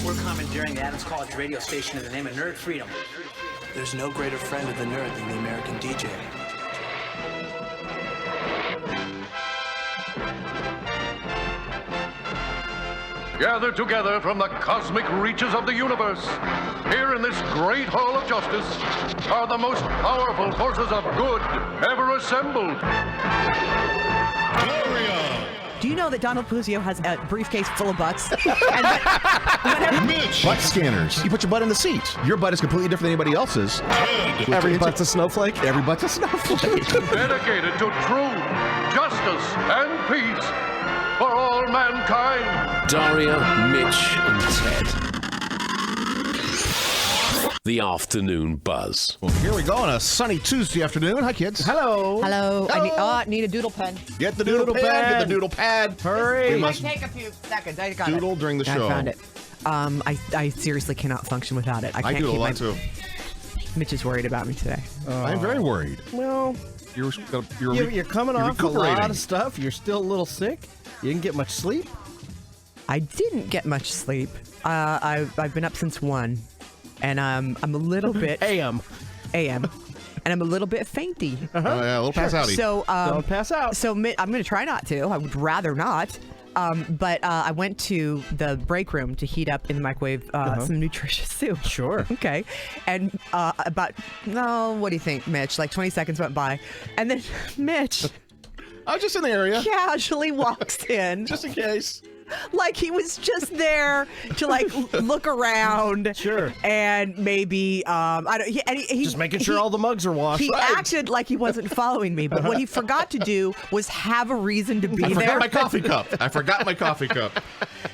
We're commandeering the Adams College radio station in the name of nerd freedom. There's no greater friend of the nerd than the American DJ. Gathered together from the cosmic reaches of the universe, here in this great hall of justice, are the most powerful forces of good ever assembled. Gloria! Do you know that Donald Puzio has a briefcase full of butts? Mitch! Butt scanners. You put your butt in the seat. Your butt is completely different than anybody else's. Every butt's a snowflake? Every butt's a snowflake. Dedicated to truth, justice, and peace for all mankind. Daria, Mitch, and Ted. The Afternoon Buzz. Well, here we go on a sunny Tuesday afternoon. Hi, kids. Hello. Hello. I need a doodle pen. Get the doodle pad. Get the doodle pad. Hurry. We It might must take a few seconds. I got doodle it. during the I show. found it. I seriously cannot function without it. I I can't doodle keep a my... lot, too. Mitch is worried about me today. I'm very worried. Well, You're coming off a recuperating. lot of stuff. You're still a little sick. You didn't get much sleep. I didn't get much sleep. I've been up since 1, and I'm a little bit AM. and I'm a little bit fainty. Oh, yeah, a little pass outy. So Don't pass out. So I'm going to try not to. I would rather not. But I went to the break room to heat up in the microwave some nutritious soup. Sure. Okay. And what do you think, Mitch? Like 20 seconds went by. And then Mitch I was just in the area. casually walks in. Just in case. Like he was just there to like look around. Sure. And maybe he Just making sure all the mugs are washed. He acted like he wasn't following me, but what he forgot to do was have a reason to be I there. forgot my coffee cup. I forgot my coffee cup.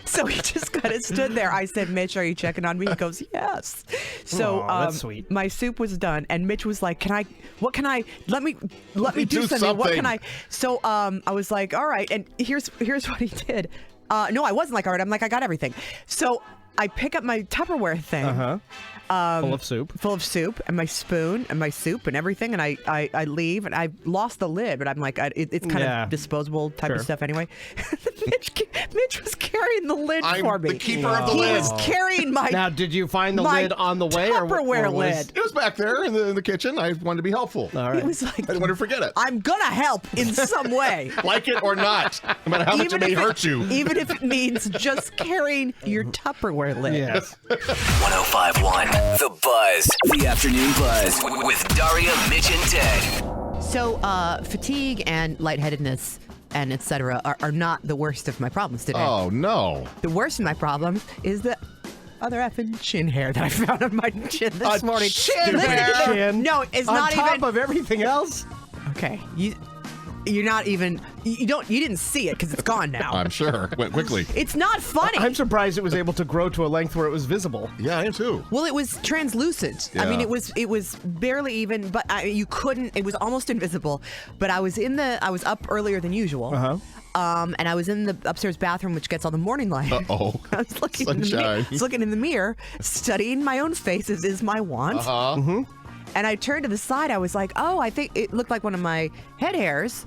So he just kind of stood there. I said, "Mitch, are you checking on me?" He goes, "Yes." So Aw, that's sweet. my soup was done, and Mitch was like, "Let me do do something. What can something." I?" So I was like, "All right." And here's what he did. No, I wasn't like, "All right." I'm like, "I got everything." So I pick up my Tupperware thing. Full of soup. And my spoon and my soup and everything, and I leave, and I lost the lid, but I'm like, it's kind of disposable type of stuff anyway. Mitch was carrying the lid for me. the keeper of the He lid. was carrying my Now, did you find the my lid on the way? Tupperware or was- lid. It was back there in the kitchen. I wanted to be helpful. All He right. was like, I didn't want to forget it. I'm gonna help in some way. Like it or not, no matter how much it may hurt you. Even if it means just carrying your Tupperware lid. Yes. 1051 The Buzz. The Afternoon Buzz with Daria, Mitch, and Ted. So fatigue and lightheadedness and etc. are not the worst of my problems today. Oh, no. The worst of my problems is the other effing chin hair that I found on my chin this morning. chin Listen, hair? Chin. No, it's on not top even. of everything else. Okay, you're not even. You didn't see it because it's gone now. I'm sure. Went quickly. It's not funny. I'm surprised it was able to grow to a length where it was visible. Yeah, I am too. Well, it was translucent. I mean, Yeah. it was barely even, but you couldn't. It was almost invisible. But I was up earlier than usual. And I was in the upstairs bathroom, which gets all the morning light. Uh-oh. I was looking Sunshine. in the mirror, studying my own face as is my wont. And I turned to the side. I was like, oh, I think it looked like one of my head hairs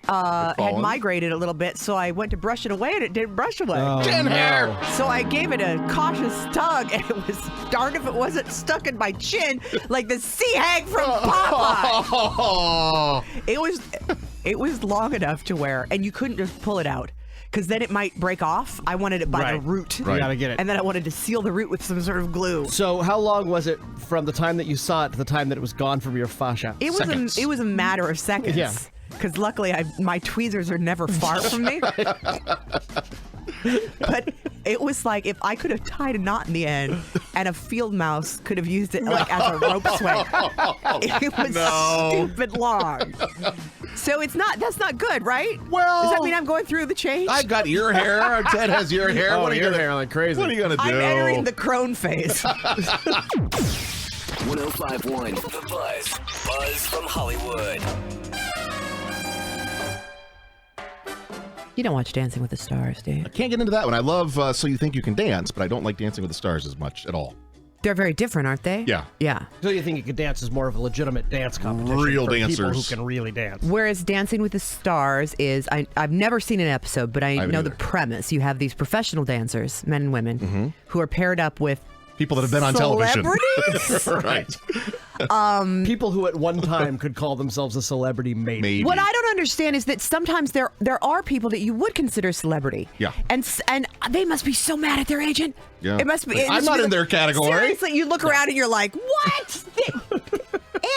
had fallen? migrated a little bit. So I went to brush it away, and it didn't brush away. Chin hair! So I gave it a cautious tug, and it was darned if it wasn't stuck in my chin like the sea hag from Popeye. Oh, It was long enough to where, and you couldn't just pull it out, because then it might break off. I wanted it by the Right. root. You gotta get it. And then I wanted to seal the root with some sort of glue. So how long was it from the time that you saw it to the time that it was gone from your fascia? It was a matter of seconds. Yeah. Because luckily my tweezers are never far from me. But it was like if I could have tied a knot in the end, and a field mouse could have used it like as a rope swing. It was stupid long. So that's not good, right? Well, does that mean I'm going through the change? I've got ear hair. Ted has ear hair. Oh, What are you ear gonna hair like crazy. What are you gonna do? I'm entering the crone phase. 1051 The Buzz. Buzz from Hollywood. You don't watch Dancing with the Stars, do you? I can't get into that one. I love So You Think You Can Dance, but I don't like Dancing with the Stars as much at all. They're very different, aren't they? Yeah. Yeah. So you think You Can Dance is more of a legitimate dance competition Real for people dancers. who can really dance? Whereas Dancing with the Stars is, I've never seen an episode, but I haven't know the either. premise. You have these professional dancers, men and women, who are paired up with People that have been on television. celebrities? Right. People who at one time could call themselves a celebrity, maybe. What I don't understand is that sometimes there are people that you would consider celebrity. Yeah. And they must be so mad at their agent. Yeah. It must be. I'm not in their category. Seriously, you look around and you're like, what?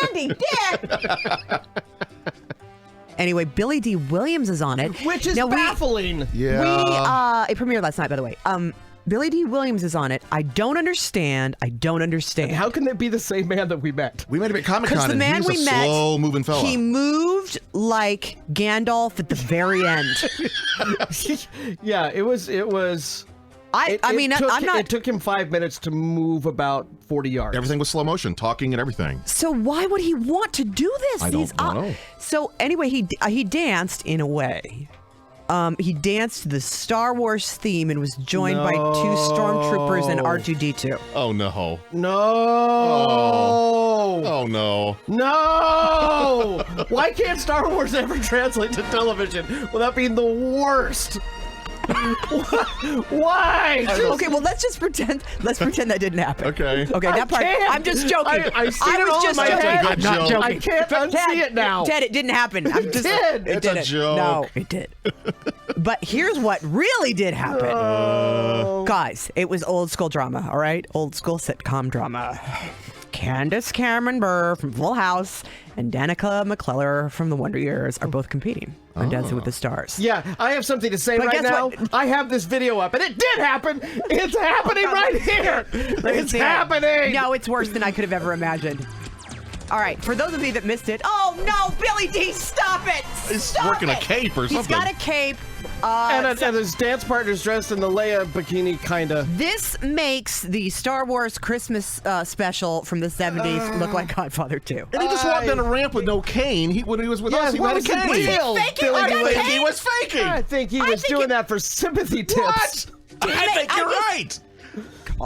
Andy Dick. Anyway, Billy D. Williams is on it. Which is Now, baffling. Yeah. it premiered last night, by the way. Billy D. Williams is on it. I don't understand. How can that be the same man that we met? We met him at Comic Because Con, the and man he's we a met, slow-moving fella. he moved like Gandalf at the very end. Yeah, it was. I'm not. It took him 5 minutes to move about 40 yards. Everything was slow motion, talking and everything. So why would he want to do this? I don't know. So anyway, he danced in a way. He danced to the Star Wars theme and was joined by 2 stormtroopers and R2-D2. Oh, no. No. Oh, no. No! Why can't Star Wars ever translate to television without being the worst? Why? Okay, well let's pretend that didn't happen. Okay. Okay, that part. can't. I'm just joking. I've seen I it was all in just my joking. head. That's a good I'm not joke. I joking. can't unsee it now. Ted, it didn't happen. I'm just. did. It It's a didn't. joke. No, it did. But here's what really did happen. Guys, it was old school drama, all right? Old school sitcom drama. Candace Cameron Bure from Full House and Danica McClellar from The Wonder Years are both competing on Dancing with the Stars. Yeah, I have something to say But right guess now. what? I have this video up, and it did happen. It's happening right here. It's happening. No, it's worse than I could have ever imagined. All right, for those of you that missed it, oh no, Billy D, stop it! He's Stop working a it! cape or He's something. got a cape. And his dance partner's dressed in the Leia bikini, kind of. This makes the Star Wars Christmas special from the 70s look like Godfather 2. And he just walked down a ramp with no cane. When he was with us, he what had a was the cane. deal? faking Billy like D. a Williams? cane? He was faking. I think he I was think doing it- that for sympathy tips. What? I think you're right.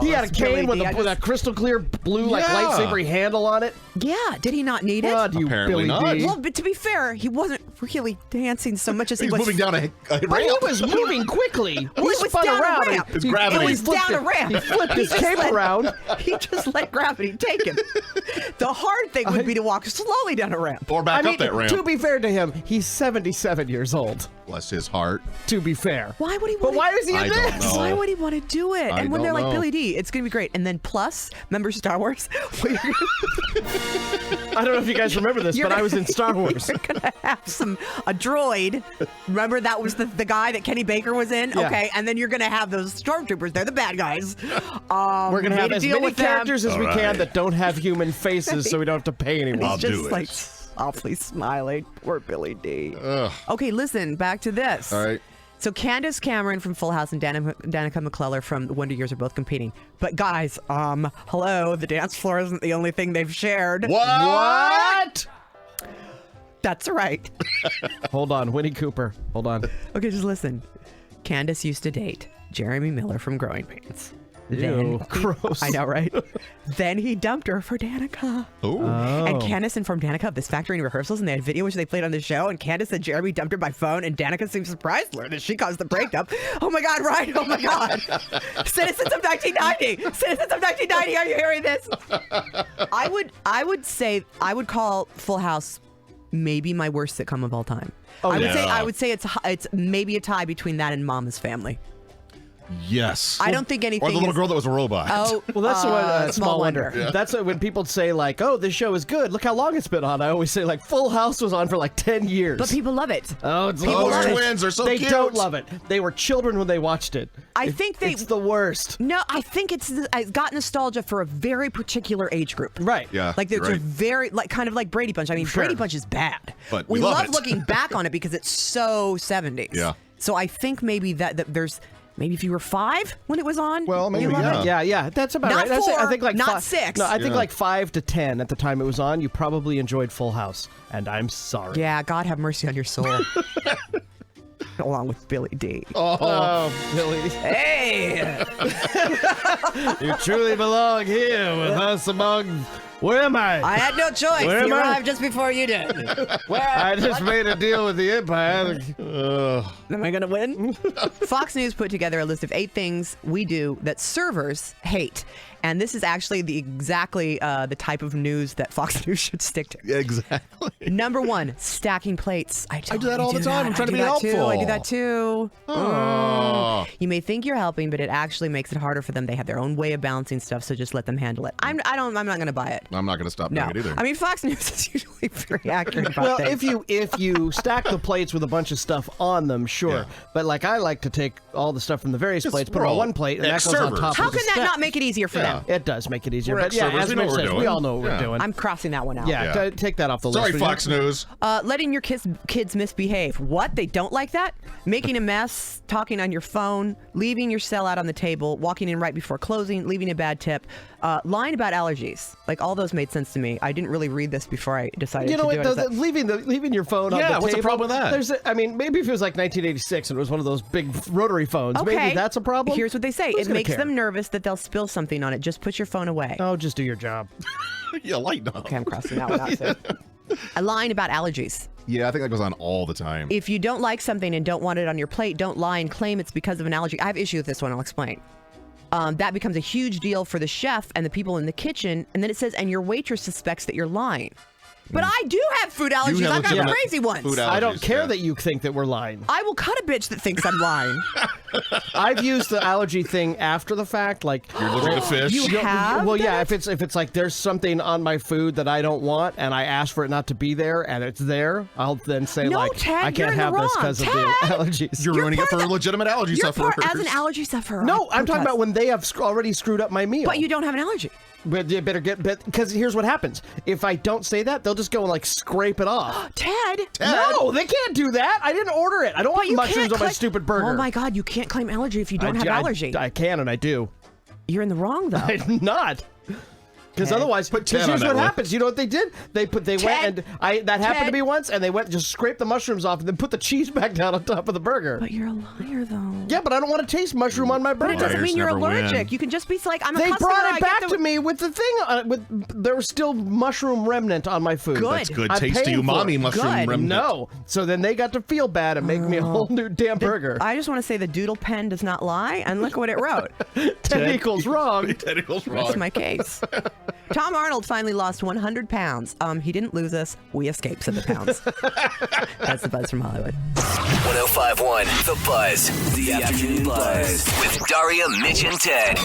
He had a cane with Billy D, a crystal clear blue like Yeah. lightsaber handle on it. Yeah, did he not need it? God, you Apparently Billy not. D. Well, but to be fair, he wasn't really dancing so much as he He's was moving down a But he ramp. was moving quickly. Well, he it was spun down a around. ramp. It's gravity. It was flipped down a it. ramp. He flipped his just cape let- around. He just let gravity take him. The hard thing would be to walk slowly down a ramp. Or back up that ramp. To be fair to him, he's 77 years old. Bless his heart. To be fair. Why would he But want why is he in I don't this? know. Why would he want to do it? I And when they're don't like know. Billy D, it's gonna be great. And then plus, remember Star Wars? I don't know if you guys remember this, You're but I was in Star Wars. You're gonna have a droid. Remember that was the guy that Kenny Baker was in? Yeah. Okay, and then you're gonna have those stormtroopers. They're the bad guys. We're going to have made a as deal many with them. characters as we All can right. that don't have human faces so we don't have to pay anyone. I'll He's do just it. like softly smiling. Poor Billy D. Ugh. Okay, listen, back to this. All right. So Candace Cameron from Full House and Danica McClellar from The Wonder Years are both competing. But guys, hello, the dance floor isn't the only thing they've shared. What? That's right. Hold on, Winnie Cooper. Hold on. Okay, just listen. Candace used to date Jeremy Miller from Growing Pains. Ew, gross. I know, right? Then he dumped her for Danica. Ooh. And Candace informed Danica of this factory in rehearsals, and they had video which they played on the show. And Candace said Jeremy dumped her by phone, and Danica seemed surprised to learn that she caused the breakup. Oh my God, right? Oh my God. Citizens of 1990. Citizens of 1990, are you hearing this? I would call Full House maybe my worst sitcom of all time. I would say it's maybe a tie between that and Mama's Family. Yes. I don't think anything Or the little is- girl that was a robot. Oh, Well, that's the one, Small Wonder. Yeah. That's when people say, like, oh, this show is good. Look how long it's been on. I always say, like, Full House was on for like 10 years. But people love it. Oh, it's People the love worst. it. Twins are so They cute. don't love it. They were children when they watched it. I think they- It's the worst. No, I think it's got nostalgia for a very particular age group. Right. Yeah. Like there's you're a right. very Kind of like Brady Bunch. I mean, Sure. Brady Bunch is bad. But we we love love it. looking back on it because it's so 70s. Yeah. So I think maybe that there's maybe if you were 5 when it was on. Well, maybe, you love yeah. it. Yeah, that's about Not right. That's, I 4, think like not 6. No, I think Yeah. like 5 to 10 at the time it was on. You probably enjoyed Full House, and I'm sorry. Yeah, God have mercy on your soul. along with Billy D. Oh, Billy. Hey! You truly belong here with us among... Where am I? I had no choice. Where He am I? arrived just before you did. I just made a deal with the Empire. Am I going to win? Fox News put together a list of 8 things we do that servers hate. And this is actually exactly the type of news that Fox News should stick to. Yeah, exactly. Number 1, stacking plates. I do that all the time. I'm trying to be helpful. I do helpful. that too. Oh. You may think you're helping, but it actually makes it harder for them. They have their own way of balancing stuff, so just let them handle it. I'm not going to buy it. I'm not going to stop No, doing it either. I mean Fox News is usually very accurate about Well, things. if you stack the plates with a bunch of stuff on them, sure. Yeah. But like I like to take all the stuff from the various plates, put it on roll. one plate, and that goes on Ex-servers. top How of the can that stack. not make it easier for them? It does make it easier. We're But yeah, ex-servers. as We know Mitch what we're says, we doing. all know what Yeah. we're doing. I'm crossing that one out. Yeah, take that off the list. Sorry, for you. Fox News. Letting your kids misbehave. What? They don't like that? Making a mess, talking on your phone, leaving your cell out on the table, walking in right before closing, leaving a bad tip, lying about allergies. Like all those made sense to me. I didn't really read this before I decided You know to do what? it. Leaving your phone on the Yeah, table. what's the problem with that? I mean, maybe if it was like 1986 and it was one of those big rotary phones, Okay. maybe that's a problem. Here's what they say. Who's It gonna makes care? them nervous that they'll spill something on it. Just put your phone away. Oh, just do your job. Yeah, lighten up. Okay, I'm crossing that one out too. Lying about allergies. Yeah, I think that goes on all the time. If you don't like something and don't want it on your plate, don't lie and claim it's because of an allergy. I have issue with this one. I'll explain. That becomes a huge deal for the chef and the people in the kitchen. And then it says, and your waitress suspects that you're lying. But I do have food allergies. have I've got legitimate crazy ones. food I don't allergies, care yeah. that you think that we're lying. I will cut a bitch that thinks I'm lying. I've used the allergy thing after the fact, like You're looking to fish. You have well, done yeah. it? If it's like there's something on my food that I don't want, and I ask for it not to be there, and it's there, I'll then say No, like, Ted, I you're can't in the have this wrong. because of the Ted! allergies. You're ruining it part for of- legitimate allergy You're sufferers. part as an allergy sufferer. No, I'm talking Protest. about when they have already screwed up my meal. But you don't have an allergy. But you better get, because here's what happens. If I don't say that, they'll just go and like scrape it off. Ted. No, they can't do that. I didn't order it. I don't want you mushrooms can't on my claim- stupid burger. Oh my God, you can't claim allergy if you don't have allergy. I can and I do. You're in the wrong though. I'm not. Because Ted. otherwise, Put because 10 here's on what that one. happens. You know what they did? They went Ted. and that happened to Ted. me once, and they went and just scraped the mushrooms off and then put the cheese back down on top of the burger. But you're a liar though. Yeah, but I don't want to taste mushroom on my But burger. it doesn't mean you're never win. allergic. You can just be like, I'm a They customer. brought I it get back the- to me with the thing. There was still mushroom remnant on my food. Good. That's good. I'm Tasty paying for umami it. mushroom Good. remnant. No. So then they got to feel bad and make me a whole new damn burger. I just want to say the doodle pen does not lie, and look what it wrote. 10 equals wrong. Tentacles That's wrong. my case. Tom Arnold finally lost 100 pounds. He didn't lose us. We escaped 7 pounds. That's the buzz from Hollywood. 1051 The Buzz. The Afternoon Buzz. With Daria, Mitch, and Ted.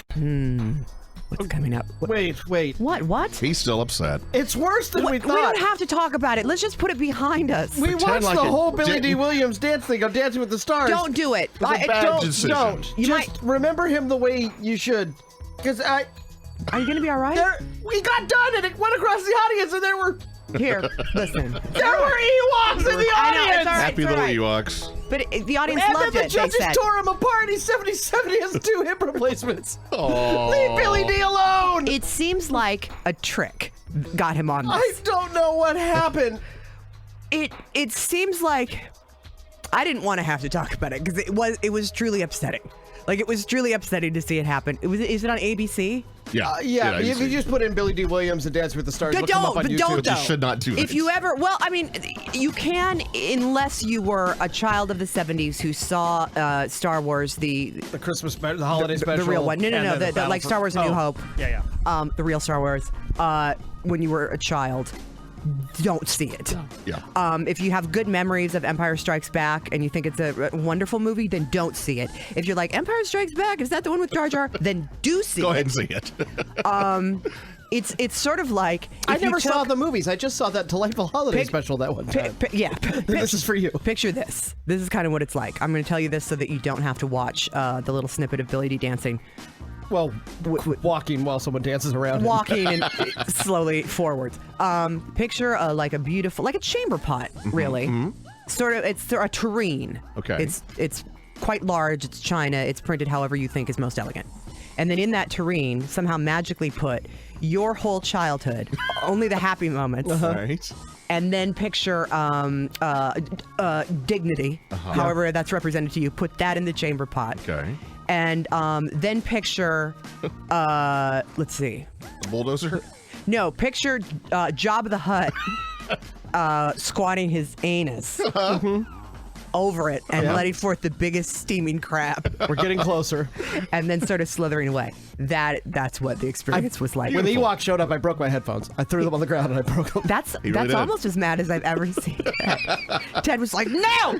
What's coming up? Wait. What? He's still upset. It's worse than we We thought. don't have to talk about it. Let's just put it behind us. We Pretend watched like the it whole Billy D. didn't- Williams dance thing on Dancing with the Stars. Don't do it. was a bad decision. Don't. You Just remember him the way you should. Because Are you going to be all right? we got done and it went across the audience and there were Here, listen. Ewoks in the I know, audience. it's all right. Happy little Ewoks. But the audience And then loved the it, they judges said. tore him apart. He's 77. He has 2 hip replacements. Oh. Leave Billy D alone. It seems like a trick got him on this. I don't know what happened. It seems like I didn't want to have to talk about it because it was truly upsetting. Like it was truly upsetting to see it happen. Is it on ABC? Yeah. Yeah, you you can just put in Billy D. Williams and Dance with the Stars. But It'll come up on don't, YouTube. don't though. You should not do If that. you ever, well, I mean, you can unless you were a child of the '70s who saw Star Wars, the Christmas special, the holiday special. real one. No, and then the Battle like for- Star Wars: A New Hope. Yeah. The real Star Wars. When you were a child, don't see it. Yeah. If you have good memories of Empire Strikes Back and you think it's a wonderful movie, then don't see it. If you're like, Empire Strikes Back, is that the one with Jar Jar? Then do see Go it. ahead and see it. It's sort of like I if you never saw took- the movies. I just saw that Delightful Holiday Pic- special that one time. Yeah. This is for you. Picture this. This is kind of what it's like. I'm going to tell you this so that you don't have to watch the little snippet of Billy D dancing. Well, walking while someone dances around. Walking and slowly forwards. Picture like a beautiful, like a chamber pot, really. Sort of, it's a tureen. Okay. It's quite large. It's china. It's printed however you think is most elegant. And then in that tureen, somehow magically put your whole childhood, only the happy moments, Right. and then picture dignity, however that's represented to you. Put that in the chamber pot. Okay. And then picture, let's see. The bulldozer? No, picture Jabba the Hutt squatting his anus over it and letting forth the biggest steaming crap. We're getting closer. And then sort of slithering away. That's what the experience was like. When the Ewok showed up, I broke my headphones. I threw them on the ground and I broke them. That's did. almost as mad as I've ever seen Ted. Ted was like, no!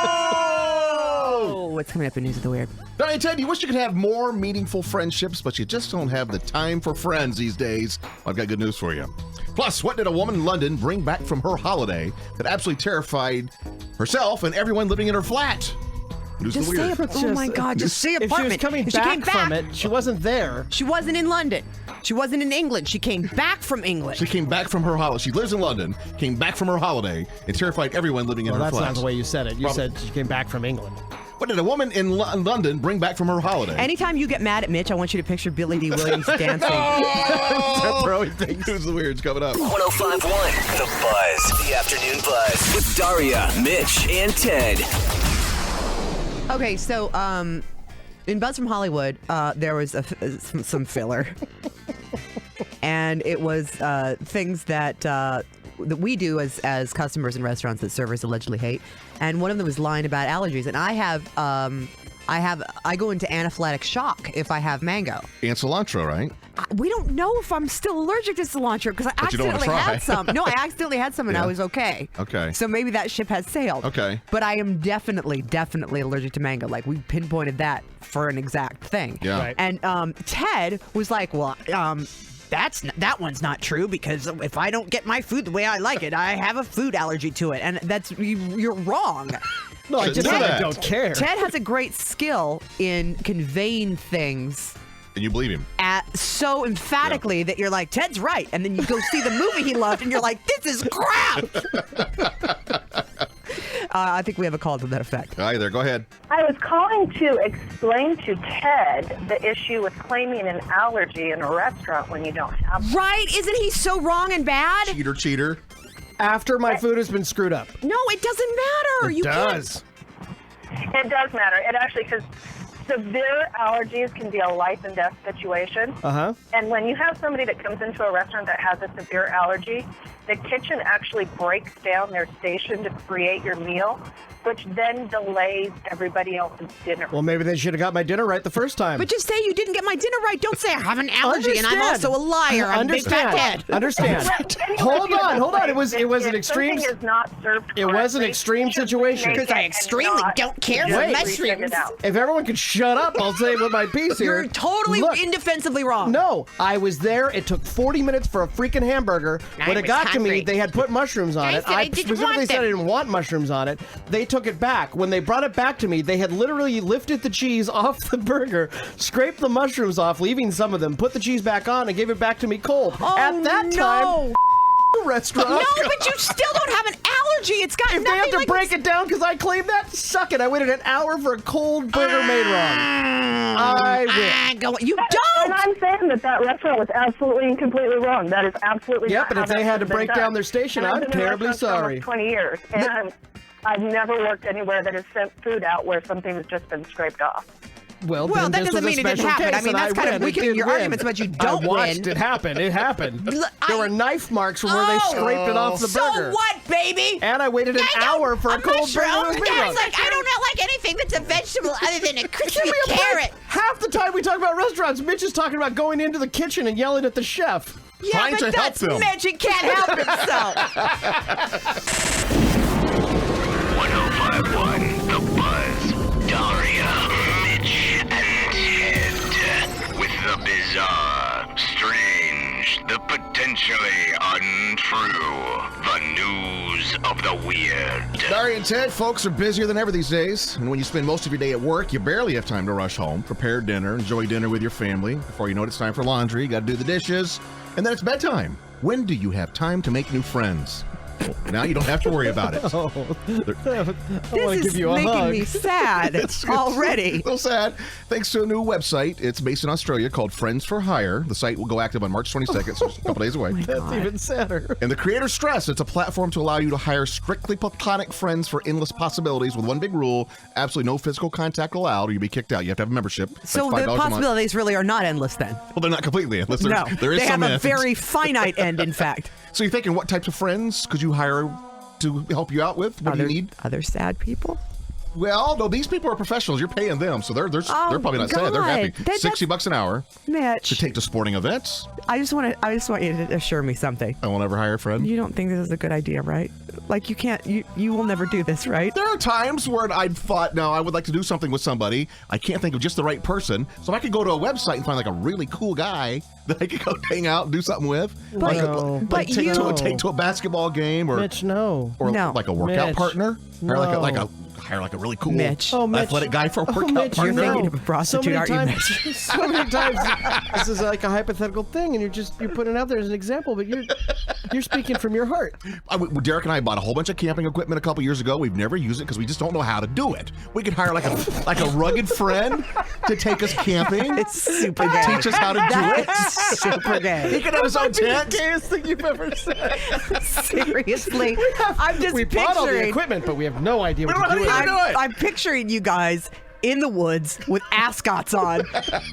No! What's coming up in News of the Weird? All right, Ted, you wish you could have more meaningful friendships, but you just don't have the time for friends these days. I've got good news for you. Plus, what did a woman in London bring back from her holiday that absolutely terrified herself and everyone living in her flat? News of Just the say, Weird. oh my God, just say apartment. If she was coming If she back came from it, she wasn't there. She wasn't in London. She wasn't in England. She came back from England. She came back from her holiday. She lives in London, came back from her holiday, and terrified everyone living in Well, her that's flat. not the way you said it. You said she came back from England. What did a woman in London bring back from her holiday? Anytime you get mad at Mitch, I want you to picture Billy D. Williams dancing. Throwing things. News of the Weird's coming up. 105.1 The Buzz. The Afternoon Buzz. With Daria, Mitch, and Ted. Okay, so in Buzz from Hollywood, there was some filler. And it was things that we do as customers in restaurants that servers allegedly hate. And one of them was lying about allergies. And I go into anaphylactic shock if I have mango. And cilantro, right? We don't know if I'm still allergic to cilantro because I But you don't wanna accidentally try. had some. No, I accidentally had some and Yeah. I was okay. Okay. So maybe that ship has sailed. Okay. But I am definitely allergic to mango. Like we pinpointed that for an exact thing. Yeah. Right. And Ted was like, well, that one's not true because if I don't get my food the way I like it, I have a food allergy to it. And you're wrong. No, I Shouldn't just do said I that. don't care. Ted has a great skill in conveying things And you believe him. so emphatically that you're like, Ted's right. And then you go see the movie he loved and you're like, this is crap. I think we have a call to that effect. Hi there. Go ahead. I was calling to explain to Ted the issue with claiming an allergy in a restaurant when you don't have one. Right? Isn't he so wrong and bad? Cheater. After my food has been screwed up. No, it doesn't matter. It You does. It does matter. It actually, because severe allergies can be a life and death situation. Uh-huh. And when you have somebody that comes into a restaurant that has a severe allergy, the kitchen actually breaks down their station to create your meal, which then delays everybody else's dinner. Well, maybe they should have got my dinner right the first time. But just say you didn't get my dinner right. Don't say I have an allergy and I'm Understand. also a liar. I'm a big fat Understand. Ted. Understand. Hold on. It was an extreme. Something is not served It was an correctly, extreme you should situation. make Because I it and extremely not don't care just for Wait. mushrooms. send it out. If everyone could shut up, I'll say with my piece here. You're totally Look, indefensibly wrong. No, I was there. It took 40 minutes for a freaking hamburger. I When it was got to me, hungry. they had put mushrooms on I it. said I I didn't specifically want said I them. didn't want mushrooms on it. They took it back. When they brought it back to me, they had literally lifted the cheese off the burger, scraped the mushrooms off, leaving some of them, put the cheese back on, and gave it back to me cold. Oh, At that no. time, restaurant. No, but you still don't have an allergy. It's got If they nothing have to like break it down because I claimed that, suck it. I waited an hour for a cold burger made wrong. I win. You And don't. I'm saying that restaurant was absolutely and completely wrong. That is absolutely Yep, not and how if they that had to should have been break done. down their station, And I've I'm been in terribly restaurants for almost sorry. 20 years, and I've never worked anywhere that has sent food out where something has just been scraped off. Well, Well, then that this doesn't was a mean it didn't special happen. I case, mean, and that's kind of win. It weakening did your win. arguments about you don't I watched win. it happen. It happened. Look, There were knife marks from where they scraped it off the so burger. what, baby? And I waited an I don't- hour for a cold mushroom. burger. Guys, like, I don't know like anything that's a vegetable other than a Give crispy me a break. carrot. Half the time we talk about restaurants, Mitch is talking about going into the kitchen and yelling at the chef. Yeah, Trying but to help that's them. Mitch. He can't help himself. 105.1 The Buzz. Daria, Mitch, and Ted. With the bizarre, strange, the potentially untrue. The news of the weird. Daria and Ted, folks are busier than ever these days. And when you spend most of your day at work, you barely have time to rush home, prepare dinner, enjoy dinner with your family. Before you know it, it's time for laundry. You got to do the dishes. And then it's bedtime. When do you have time to make new friends? Now you don't have to worry about it. I want to This give is you a making hug. me sad already. So sad. Thanks to a new website. It's based in Australia called Friends for Hire. The site will go active on March 22nd, so just a couple days away. That's even sadder. And the creators stress it's a platform to allow you to hire strictly platonic friends for endless possibilities with one big rule: absolutely no physical contact allowed or you'll be kicked out. You have to have a membership. So like $5 the a month. possibilities really are not endless then. Well, they're not completely endless. No, There is they some have a end. very finite end, in fact. So you're thinking, what types of friends could you hire to help you out with? What do you need? Other sad people? Well, no, these people are professionals. You're paying them, so they're probably not sad. They're happy. God. $60 an hour Mitch, to take to sporting events. I just want you to assure me something. I won't ever hire a friend. You don't think this is a good idea, right? Like you will never do this, right? There are times where I've thought, no, I would like to do something with somebody. I can't think of just the right person. So if I could go to a website and find like a really cool guy that I could go hang out and do something with, But take to a basketball game or Mitch, no. or No. like a workout Mitch, partner, or no. hire like a really cool Mitch. athletic guy for a workout Mitch, partner. You're thinking of a prostitute, aren't you, Mitch? So many times, this is like a hypothetical thing, and you're putting it out there as an example, but you're speaking from your heart. Derek and I bought a whole bunch of camping equipment a couple years ago. We've never used it because we just don't know how to do it. We could hire like a rugged friend to take us camping. It's super gay. Teach us how to do it. That's super gay. He could have his own tent. The gayest thing you've ever said. Seriously, I'm just We picturing. bought all the equipment, but we have no idea what We to don't do know with how it. to do it. I'm picturing you guys in the woods with ascots on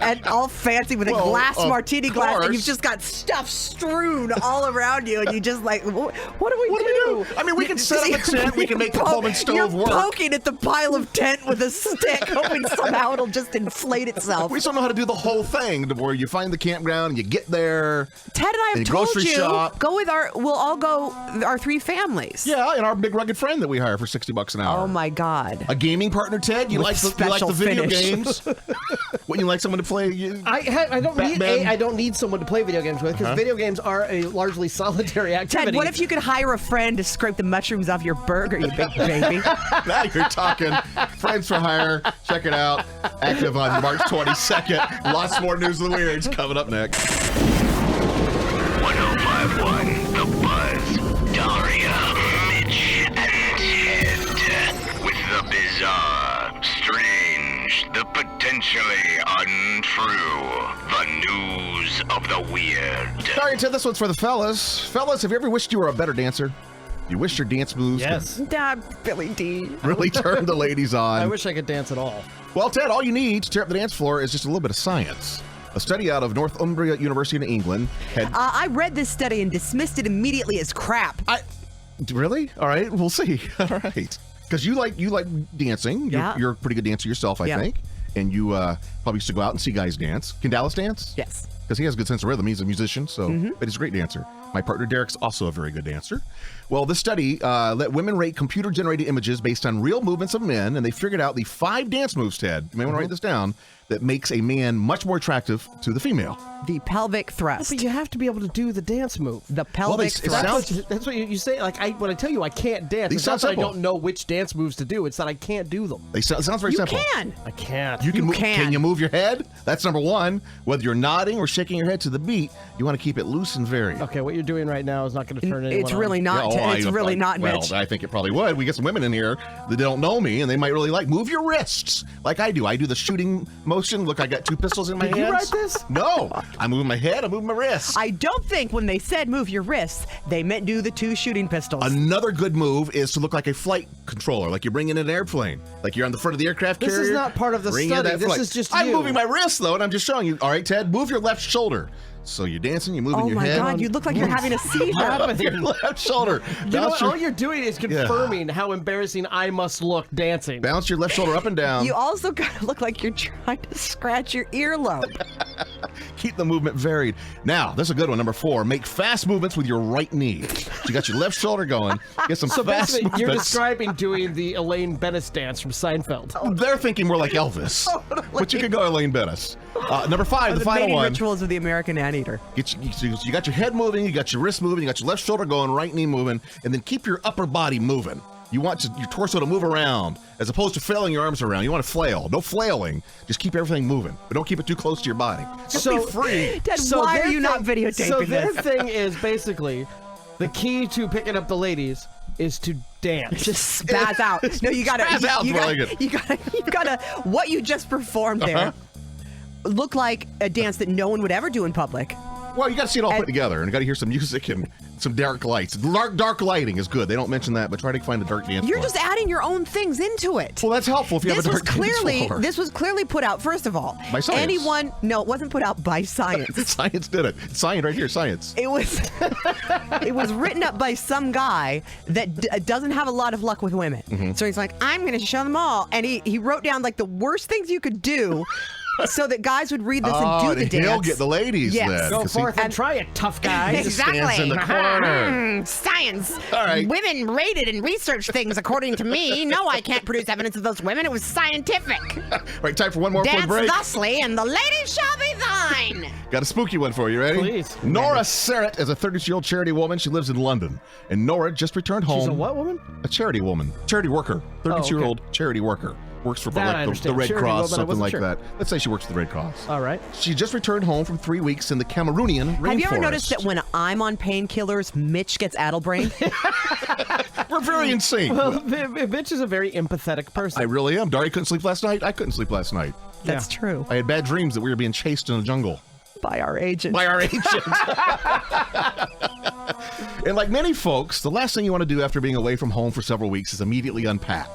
and all fancy with a Well, glass of martini glass, and course. you've just got stuff strewn all around you, and you just like, what do we do? I mean, we can set up a tent. We can make the Pullman stove you're work. poking at the pile of tent with a stick, hoping somehow it'll just inflate itself. We just don't know how to do the whole thing, where you find the campground and you get there. Ted and I have and told grocery you, shop. go with we'll all go, our three families. Yeah, and our big rugged friend that we hire for $60 an hour. Oh my God. A gaming partner, Ted? You With like the special video finish. games? Wouldn't you like someone to play? I don't need Batman? I don't need someone to play video games with because video games are a largely solitary activity. Ted, what if you could hire a friend to scrape the mushrooms off your burger, you big baby? Now you're talking. Friends for Hire. Check it out. Active on March 22nd. Lots more news of the weirds coming up next. 105.1 The Buzz. Daria, Mitch, and Ted. With the bizarre, strange, the potentially untrue. The news of the weird. All right, Ted, this one's for the fellas. Fellas, have you ever wished you were a better dancer? You wish your dance moves Yes. Billy D. could really turn the ladies on. I wish I could dance at all. Well, Ted, all you need to tear up the dance floor is just a little bit of science. A study out of Northumbria University in England had... I read this study and dismissed it immediately as crap. Really? All right, we'll see. All right. Because you like dancing. Yeah. You're a pretty good dancer yourself, I Yeah. think. And you probably used to go out and see guys dance. Can Dallas dance? Yes. Because he has a good sense of rhythm. He's a musician, so but he's a great dancer. My partner Derek's also a very good dancer. Well, this study let women rate computer-generated images based on real movements of men, and they figured out the 5 dance moves, Ted, you may want to write this down, that makes a man much more attractive to the female. The pelvic thrust. But you have to be able to do the dance move. The pelvic it thrust. sounds- That's what you say. Like when I tell you I can't dance, These it's not sound that I simple. don't know which dance moves to do. It's that I can't do them. It sounds very You simple. can. I can't. You can move, can. can you move your head? That's number 1. Whether you're nodding or shaking your head to the beat, you want to keep it loose and varied. Okay, what you're doing right now is not going to turn anyone It's really on. not. It's really not, well, Mitch. I think it probably would. We get some women in here that don't know me, and they might really like move your wrists like I do. I do the shooting motion. Look, I got 2 pistols in my Did hands. you write this? No, I'm moving my head. I'm moving my wrists. I don't think when they said move your wrists, they meant do the 2 shooting pistols. Another good move is to look like a flight controller, like you're bringing in an airplane, like you're on the front of the aircraft This is carrier. not part of the bringing in study. that This flight. is just I'm you. moving my wrists though, and I'm just showing you. All right, Ted, move your left shoulder. So you're dancing, you're moving Oh your my head. God, you look like you're having a seizure. your left shoulder. You know Bounce what? your, All you're doing is confirming how embarrassing I must look dancing. bounce your left shoulder up and down. You also kind of look like you're trying to scratch your earlobe. Keep the movement varied. Now, this is a good one. Number 4, make fast movements with your right knee. So you got your left shoulder going. Get some So fast basically, you're movements. describing doing the Elaine Bennis dance from Seinfeld. They're thinking more like Elvis. But you can go Elaine Bennis. Number 5, the The final mating one. rituals of the American Anteater. You got your head moving, you got your wrist moving, you got your left shoulder going, right knee moving, and then keep your upper body moving. You want your torso to move around as opposed to flailing your arms around. You want to flail. No flailing. Just keep everything moving, but don't keep it too close to your body. Just be free. Ted, why are their you not videotaping So their this? thing is basically The key to picking up the ladies is to dance. Just spaz out. No, you gotta. Spaz out, You I like it. gotta. What you just performed there looked like a dance that no one would ever do in public. Well, you got to see it all put together, and you got to hear some music and some dark lights. Dark lighting is good. They don't mention that, but try to find a dark dance You're floor. just adding your own things into it. Well, that's helpful if you have a dark dance floor. This was clearly put out. First of all, By science. No, it wasn't put out by science. Science did it. It's science right here. Science. It was it was written up by some guy that doesn't have a lot of luck with women. Mm-hmm. So he's like, I'm going to show them all. And he wrote down like the worst things you could do so that guys would read this and do the dance. He'll get the ladies Yes. then. Go 'cause forth and try it, tough guy. Exactly. stands in the corner. Science. All right. Women rated and researched things according to me. No, I can't produce evidence of those women. It was scientific. Right, time for one more quick Dance break. thusly, and the ladies shall be thine. Got a spooky one for you. Ready? Please. Nora Serrett is a 32-year-old charity woman. She lives in London. And Nora just returned home. She's a what woman? A charity woman. Charity worker. 32-year-old charity worker. Works for That I like the understand. Red Charity Cross, woman, I something wasn't like sure. that. Let's say she works for the Red Cross. All right. She just returned home from 3 weeks in the Cameroonian rainforest. Have you ever noticed that when I'm on painkillers, Mitch gets addlebrain? We're very in sync. Well, Mitch is a very empathetic person. I really am. Dari couldn't sleep last night. I couldn't sleep last night. That's true. I had bad dreams that we were being chased in the jungle. By our agent. By our agent. And like many folks, the last thing you want to do after being away from home for several weeks is immediately unpack.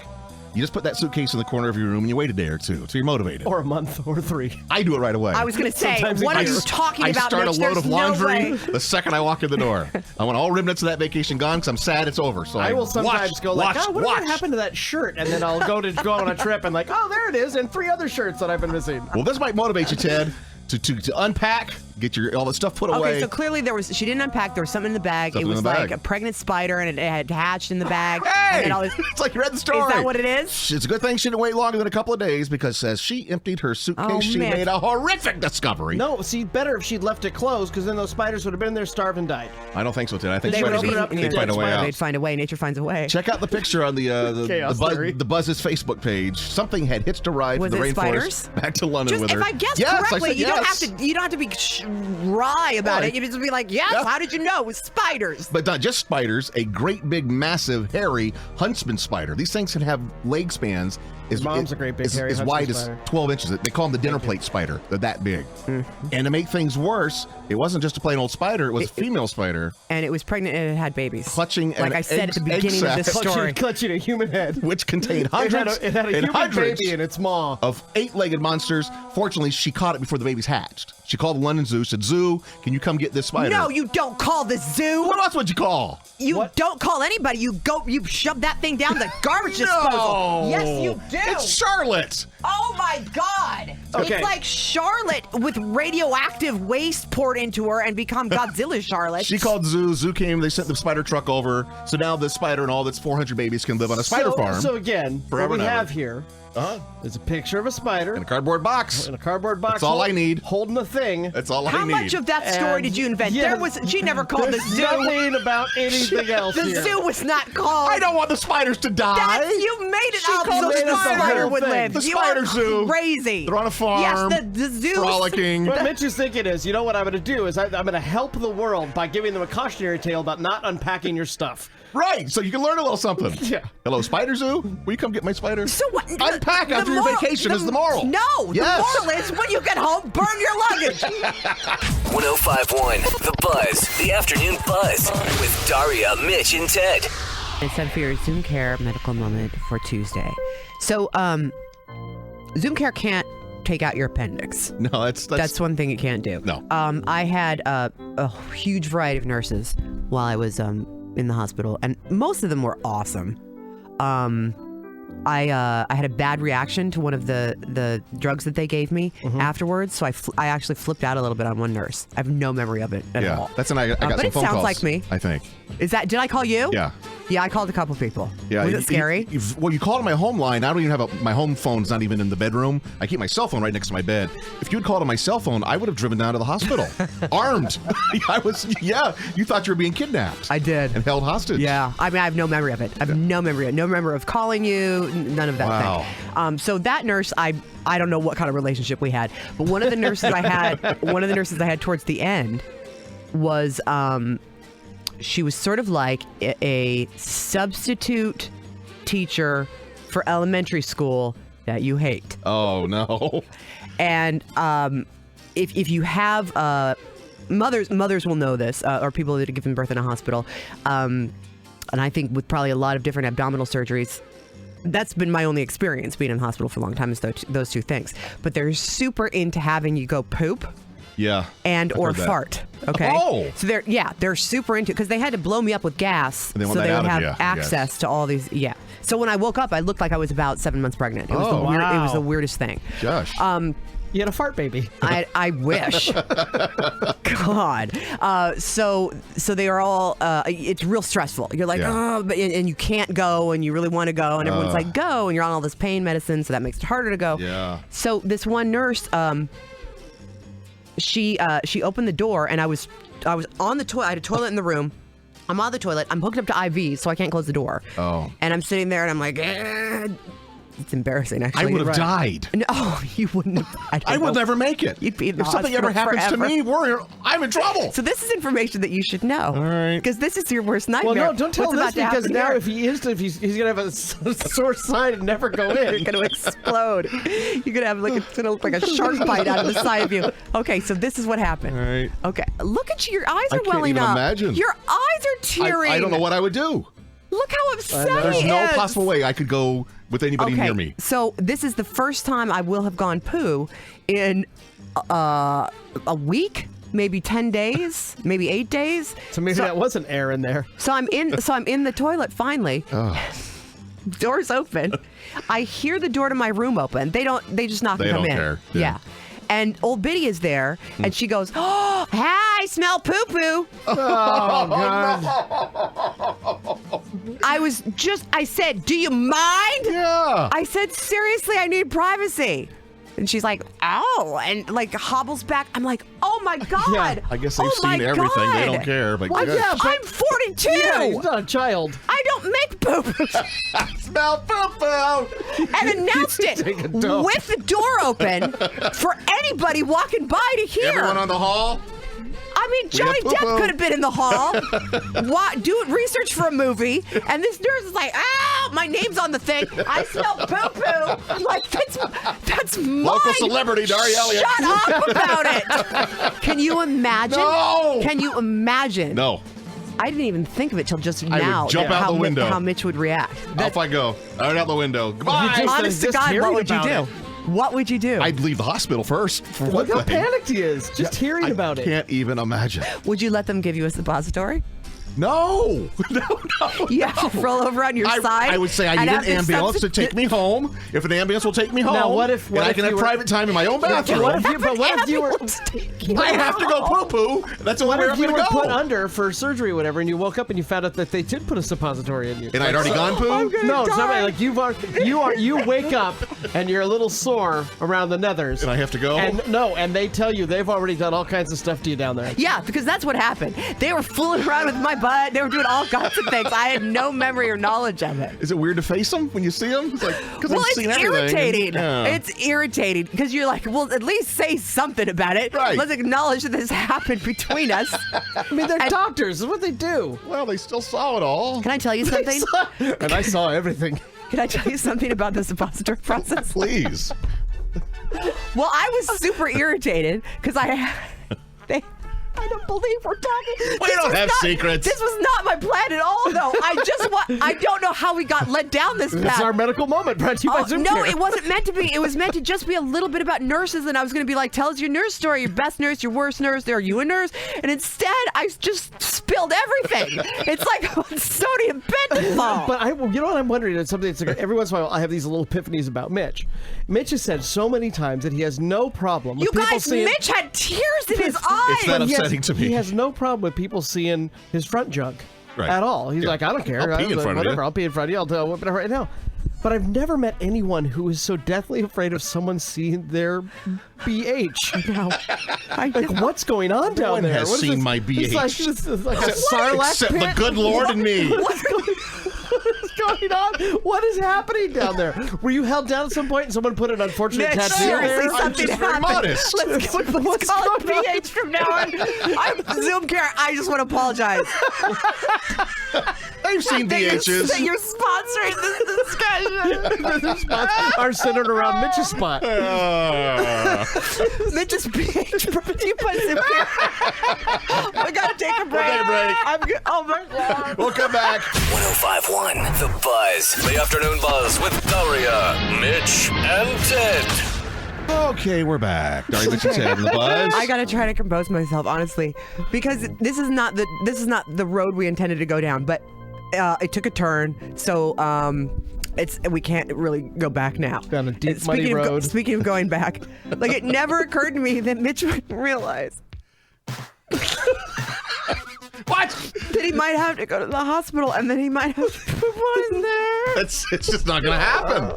You just put that suitcase in the corner of your room and you wait a day or two, so you're motivated. Or a month or 3. I do it right away. I was going to say, Sometimes what it are gets- you talking I about, start Mitch? a load There's of laundry no way. the second I walk in the door. I want all remnants of that vacation gone because I'm sad it's over. So I will sometimes watch, go like, watch, oh, what watch. happened to that shirt? And then I'll go on a trip and like, oh, there it is, and 3 other shirts that I've been missing. Well, this might motivate you, Ted, to unpack, get all the stuff put away. Okay, so clearly she didn't unpack. There was something in the bag. Something it was in the like bag. a pregnant spider, and it had hatched in the bag. Hey! And then all this, It's like you read the story. Is that what it is? It's a good thing she didn't wait longer than a couple of days because as she emptied her suitcase, Oh, she man. made a horrific discovery. No, see, better if she'd left it closed, because then those spiders would have been in there, starved, and died. I don't think so, Ted. I think They would spiders have open it they up, find a way out. They'd find a way. Nature finds a way. Check out the picture on the Chaos theory. Buzz's Facebook page. Something had hitched a ride Was from the it rainforest spiders? back to London Just with her. if I guessed Yes, I correctly, said you yes. don't have to be wry about Well, it. You just be like, yes. yeah. How did you know? It was spiders. But not just spiders, a great big, massive, hairy huntsman spider. These things can have leg spans Mom's a great big, hairy as huntsman wide as spider. 12 inches. They call them the dinner plate spider. They're that big. And to make things worse, it wasn't just a plain old spider. It was a female spider And it was pregnant and it had babies. clutching like an I said egg- at the beginning of egg this sac, story. Clutching a human head. which contained It hundreds had a and human hundreds baby in its maw. of 8-legged monsters. Fortunately, she caught it before the babies hatched. She called the London Zoo, said, "Zoo, can you come get this spider?" No, you don't call the zoo. What else would you call? You What? don't call anybody. You shove that thing down the garbage No. disposal. Yes, you do. It's Charlotte. Oh my God! Okay. It's like Charlotte with radioactive waste poured into her and become Godzilla Charlotte. She called Zoo. Zoo came. They sent the spider truck over. So now this spider and all its 400 babies can live on a spider farm So again, Forever what we and ever. have here is a picture of a spider in a cardboard box. in a cardboard box. That's all I need. Holding a thing. That's all How I need. much of that story And- did you invent? yeah, She never called the There's zoo. nothing about anything else The here. zoo was not called. I don't want the spiders to die. You made it She up called so it the the spider whole would thing. live. The You spider are zoo. crazy. They're on a farm. Yes, the zoo. Frolicking. What Mitch is thinking is, you know what I'm going to do is I'm going to help the world by giving them a cautionary tale about not unpacking your stuff. Right, so you can learn a little something. Yeah. Hello, Spider Zoo. Will you come get my spider? So what? Unpack after your vacation is the moral. No, Yes. the moral is when you get home, burn your luggage. 1051 The Buzz, the afternoon buzz with Daria, Mitch, and Ted. It's time for your Zoom Care medical moment for Tuesday. So, Zoom Care can't take out your appendix. No, that's one thing it can't do. No. I had a huge variety of nurses while I was in the hospital, and most of them were awesome. I had a bad reaction to one of the drugs that they gave me afterwards, so I actually flipped out a little bit on one nurse. I have no memory of it at yeah. all. That's an I got but some it phone sounds calls. like me. I think. Did I call you? Yeah. Yeah, I called a couple people. Yeah. Was it scary? Well, you called on my home line. I don't even have my home phone's not even in the bedroom. I keep my cell phone right next to my bed. If you had called on my cell phone, I would have driven down to the hospital, armed. You thought you were being kidnapped. I did. And held hostage. Yeah, I mean, I have no memory of it. I have no memory of calling you. None of that Wow. thing. So that nurse, I don't know what kind of relationship we had, but one of the nurses I had towards the end was she was sort of like a substitute teacher for elementary school that you hate. Oh, no. And if you have mothers will know this, or people that have given birth in a hospital, and I think with probably a lot of different abdominal surgeries, that's been my only experience being in hospital for a long time is those two things. But they're super into having you go poop. Yeah. And or fart. Okay. Oh. So they're super into it because they had to blow me up with gas And they want so that they out would of have you, I access guess. to all these. Yeah. So when I woke up, I looked like I was about 7 months pregnant. It was Oh, it was the wow. weirdest thing. Gosh. You had a fart baby. I wish. God. So they are all. It's real stressful. You're like, Yeah. oh, and you can't go, and you really want to go, and everyone's like, go, and you're on all this pain medicine, so that makes it harder to go. Yeah. So this one nurse, she opened the door, and I was on the toilet. I had a toilet in the room. I'm on the toilet. I'm hooked up to IVs, so I can't close the door. Oh. And I'm sitting there, and I'm like, it's embarrassing. Actually, I would have died. No, you wouldn't have. I would never make it. You'd be in the if something ever hospital happens forever. to me, I'm in trouble. So this is information that you should know. All right. Because this is your worst nightmare. Well, no, don't tell What's this about to because happen now here? if he's gonna have a sore side and never go in. You're gonna explode. You're gonna have it's gonna look like a shark bite out of the side of you. Okay, so this is what happened. All right. Okay, look at you. Your eyes I are can't welling even up. imagine. Your eyes are tearing. I don't know what I would do. Look how upset There's he no is. possible way I could go with anybody Okay, near me. so this is the first time I will have gone poo in a week, maybe 10 days, maybe 8 days. So maybe that wasn't air in there. So I'm in the toilet finally. Door's open. I hear the door to my room open. They just knock They and come don't in. care. Yeah. Yeah. And old Biddy is there, and she goes, "Oh, hi, smell poo poo." Oh God! I said, "Do you mind?" Yeah. I said, "Seriously, I need privacy." And she's like, "Oh," and like hobbles back. I'm like, "Oh my God!" Yeah, I guess they've oh seen my everything. They God. don't care. But Well, good. yeah, I'm 42. Yeah, he's not a child. I don't make poop. Smell poo-poo. And announced it Take a dump. with the door open for anybody walking by to hear. Everyone on the hall? I mean, Johnny got Depp poo-poo. could have been in the hall, do research for a movie, and this nurse is like, "Ah, my name's on the thing. I smell poo-poo." I'm like, that's mine. Local celebrity, Dari Elliott. Shut up about it. Can you imagine? No. Can you imagine? No. I didn't even think of it till just would now. jump out how the window. How Mitch would react. Off I go. Right out the window. Goodbye. just- Honest to just God, what hearing would you about do? it. What would you do? I'd leave the hospital first. For one Look how thing. panicked he is just hearing I about it. can't even imagine. Would you let them give you a suppository? No. No. You have to roll over on your side. I would say I and need have an the ambulance to take me home. If an ambulance will take me home, Now, what if and I can have you were- private time in my own bathroom. What if you were? I have to go poo-poo. That's the only What way if I'm you going were to go. put under for surgery or whatever, and you woke up and you found out that they did put a suppository in you? And I'd already gone poo? No, it's not right. Like you wake up and you're a little sore around the nethers. And I have to go? And they tell you they've already done all kinds of stuff to you down there. Yeah, because that's what happened. They were fooling around with my butt. They were doing all kinds of things. I had no memory or knowledge of it. Is it weird to face them when you see them? It's like, because Well, I've it's seen everything. irritating. Yeah. It's irritating because you're like, well, at least say something about it. Right. Let's acknowledge that this happened between us. I mean, they're doctors. That's what they do. Well, they still saw it all. Can I tell you something? And I saw everything. Can I tell you something about the suppository process? Please. Well, I was super irritated because I don't believe we're talking. We don't have secrets. This was not my plan at all, though. I don't know how we got led down this path. It's our medical moment, brought to you by Zoom No, Care. it wasn't meant to be. It was meant to just be a little bit about nurses, and I was going to be like, tell us your nurse story, your best nurse, your worst nurse. Are you a nurse? And instead, I just spilled everything. It's like sodium pentothal. But you know what I'm wondering? It's something that's like, every once in a while I have these little epiphanies about Mitch. Mitch has said so many times that he has no problem with You people guys, seeing. Mitch had tears in his eyes. It's that upsetting to me. He has no problem with people seeing his front junk Right. at all. He's Yeah. like, I don't care. I'll pee in front of you. Whatever. I'll pee in front of you. I'll tell whip it out right now. But I've never met anyone who is so deathly afraid of someone seeing their BH. No. Like, what's going on down one there? has What is seen my It's like, BH. it's like a sarlacc Except pit. the good Lord and me. What's going going on? What is happening down there? Were you held down at some point and someone put an unfortunate Mitch, tattoo seriously, there? I'm something just very happened. modest. Let's call it PH from now on. I'm Zoom Care. I just want to apologize. I've seen DHs. That you're sponsoring this discussion. Are centered around Mitch's spot. Mitch's PH brought to you by Zoom Care. We gotta take a break. Take a break. I'm good. Oh my God. We'll come back. 105.1 The Buzz. The Afternoon Buzz with Daria, Mitch, and Ted. Okay, we're back. Daria, Mitch, and Ted in the Buzz. I gotta try to compose myself, honestly, because this is not the road we intended to go down. But it took a turn, so we can't really go back now. Down a deep, muddy road. Speaking of going back, like it never occurred to me that Mitch would realize. What? That he might have to go to the hospital and then he might have to poop on there. It's just not going to happen.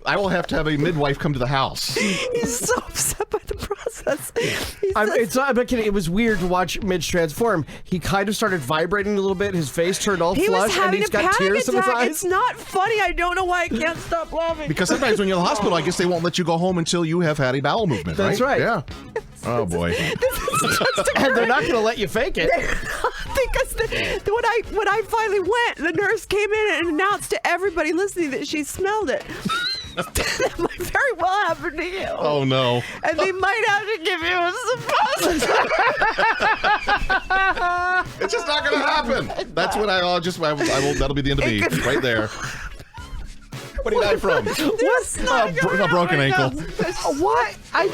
I will have to have a midwife come to the house. He's so upset by the process. I'm not kidding. It was weird to watch Mitch transform. He kind of started vibrating a little bit. His face turned all He was flush, and having he's a got panic tears in his attack. eyes. It's not funny. I don't know why I can't stop laughing. Because sometimes when you're in the hospital, I guess they won't let you go home until you have had a bowel movement. That's right. Yeah. Oh boy. And they're not going to let you fake it. Because when I finally went, the nurse came in and announced to everybody listening that she smelled it. That might very well happen to you. Oh no. And they might have to give you a suppository. It's just not going to happen. That's what I will. That'll be the end of me right there. What did I die from? What's A broken ankle. What? I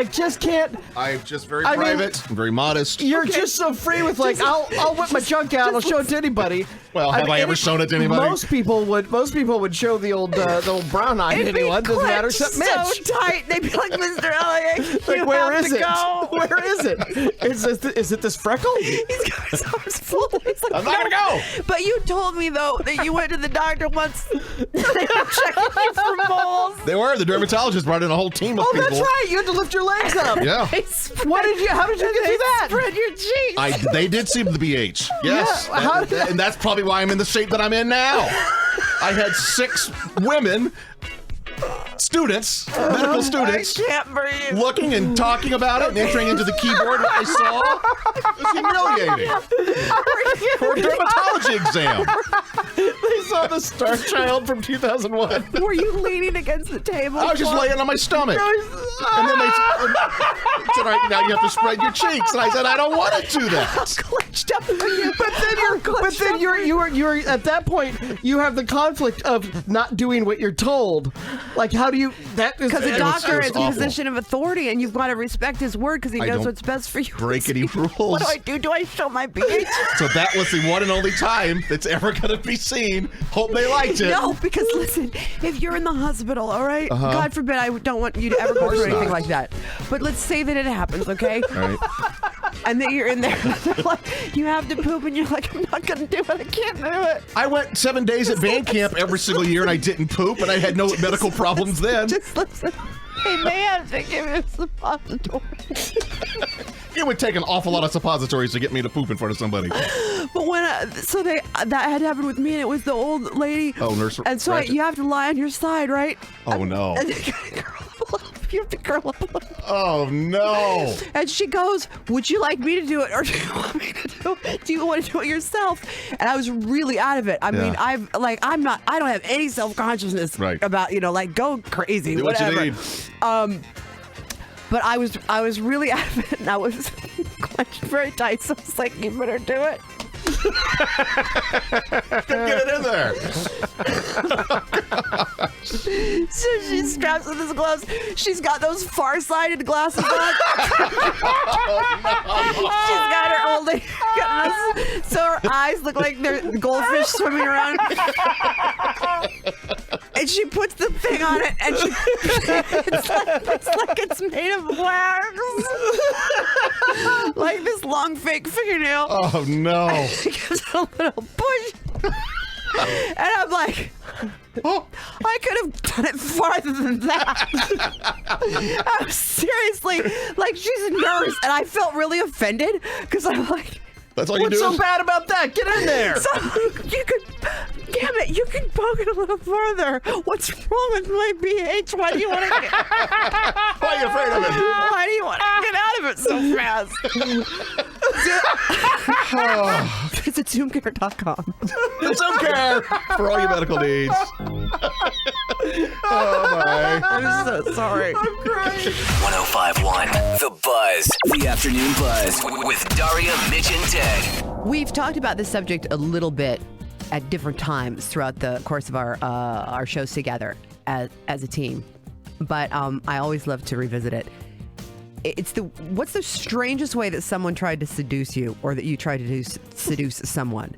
just can't. I'm just very I mean, private, and very modest. You're just so free with like, I'll whip my junk out. I'll show it to anybody. Well, have I ever shown it to anybody? Most people would show the old brown eye to It'd be anyone. Doesn't matter except Mitch. so tight. They'd be like, Mr. Elliott, Like, you where have is to it? go. Where is it? Is it this freckle? He's got his arms full. He's like, I'm not gonna go. But you told me though that you went to the doctor once. They were checking you for moles. They were. The dermatologist brought in a whole team of Oh, people. that's right. You had to lift your legs up. Yeah. They spread- How did you get through that? Spread your cheeks. They did see the BH. Yes. Yeah, how did that- and that's probably why I'm in the shape that I'm in now. I had 6 women, students, medical students, I can't breathe. looking and talking about it and entering into the keyboard what I saw. It was humiliating. For a dermatology exam. They saw the Star Child from 2001. Were you leaning against the table? I was just laying on my stomach. And then they said, all right, now you have to spread your cheeks. And I said, I don't want to do that. Clenched up. But then you're at that point you have the conflict of not doing what you're told. Like how do you Because the doctor is in a awful. position of authority, and you've got to respect his word because he I knows don't what's best for you. break any rules. What do I do? Do I show my BH? So that was the one and only time that's ever going to be seen. Hope they liked it. No, because listen, if you're in the hospital, all right, God forbid, I don't want you to ever go through anything not. like that. But let's say that it happens, okay? All right. And then you're in there, they're like, you have to poop, and you're like, I'm not gonna do it. I can't do it. I went 7 days at band camp every single year and I didn't poop and I had no medical problems then. Just listen. They may have to give you a suppository. It would take an awful lot of suppositories to get me to poop in front of somebody. But when that had happened with me, and it was the old lady. Oh, Nurse And so Ratched. you have to lie on your side, right? Oh, no. And you gotta curl up a little. You have to curl up a little. Oh, no. And she goes, would you like me to do it, or do you want me to do it? Do you want to do it yourself? And I was really out of it. I mean, I don't have any self-consciousness Right. about, like, go crazy, Do what you whatever. need. But I was really out of it, and I was clenched very tight, so I was like, you better do it. Get it in there. So she straps with his gloves. She's got those far-sighted glasses on. She's got her old lady glasses, so her eyes look like they're goldfish swimming around. And she puts the thing on it, and it's like it's made of wax. Like this long fake fingernail. Oh, no. She gives it a little push. And I'm like, I could have done it farther than that. I'm seriously, like, she's a nurse, and I felt really offended because I'm like, That's all you What's do? so bad about that? Get in there. So you could, damn it, you could poke it a little further. What's wrong with my pH? Why do you want to get? Why are you afraid of it? Why do you want to get out of it so fast? Visit ZoomCare.com. Zoom Care for all your medical needs. Oh my! I'm so sorry. 1051 The Buzz. The Afternoon Buzz with Daria, Mitch, and Ted. We've talked about this subject a little bit at different times throughout the course of our shows together as a team, but I always love to revisit it. It's what's the strangest way that someone tried to seduce you, or that you tried to seduce someone?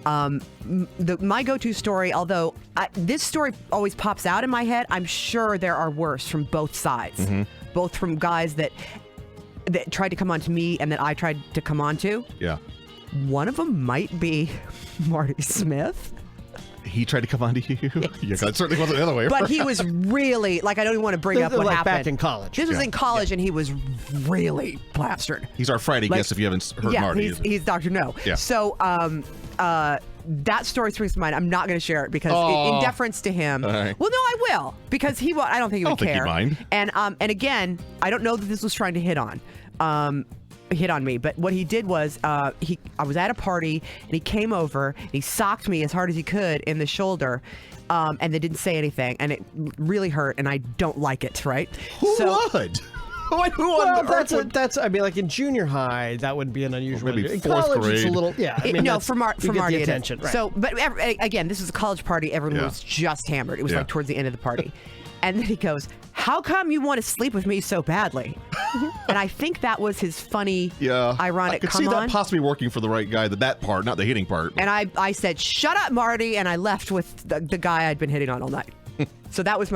My go-to story, although this story always pops out in my head, I'm sure there are worse from both sides, both from guys that tried to come on to me and that I tried to come on to. Yeah. One of them might be Marty Smith. He tried to come on to you? Yeah, that certainly wasn't the other way. But he was really, like, I don't even want to bring up what like happened. back in college. This was in college, and he was really plastered. He's our Friday guest if you haven't heard Marty. He's Dr. No. Yeah. So that story springs to mind. I'm not going to share it because in deference to him. Right. Well, no, I will, because I don't think he would care. I don't think he'd mind. And again, I don't know that this was trying to hit on me, but what he did was I was at a party and he came over and he socked me as hard as he could in the shoulder, and they didn't say anything, and it really hurt, and I don't like it, right? Who would? Well, that's. I mean, like in junior high, that would be an unusual. Maybe in fourth college, it's a grade. little. Yeah, I mean, no, that's- for you get Marty, the it is. attention. Right. So, but again, this was a college party. Everyone was just hammered. It was like towards the end of the party, and then he goes, "How come you want to sleep with me so badly?" And I think that was his funny, ironic. I could come see on. that possibly working for the right guy. That part, not the hitting part. And I said, "Shut up, Marty," and I left with the guy I'd been hitting on all night. So that was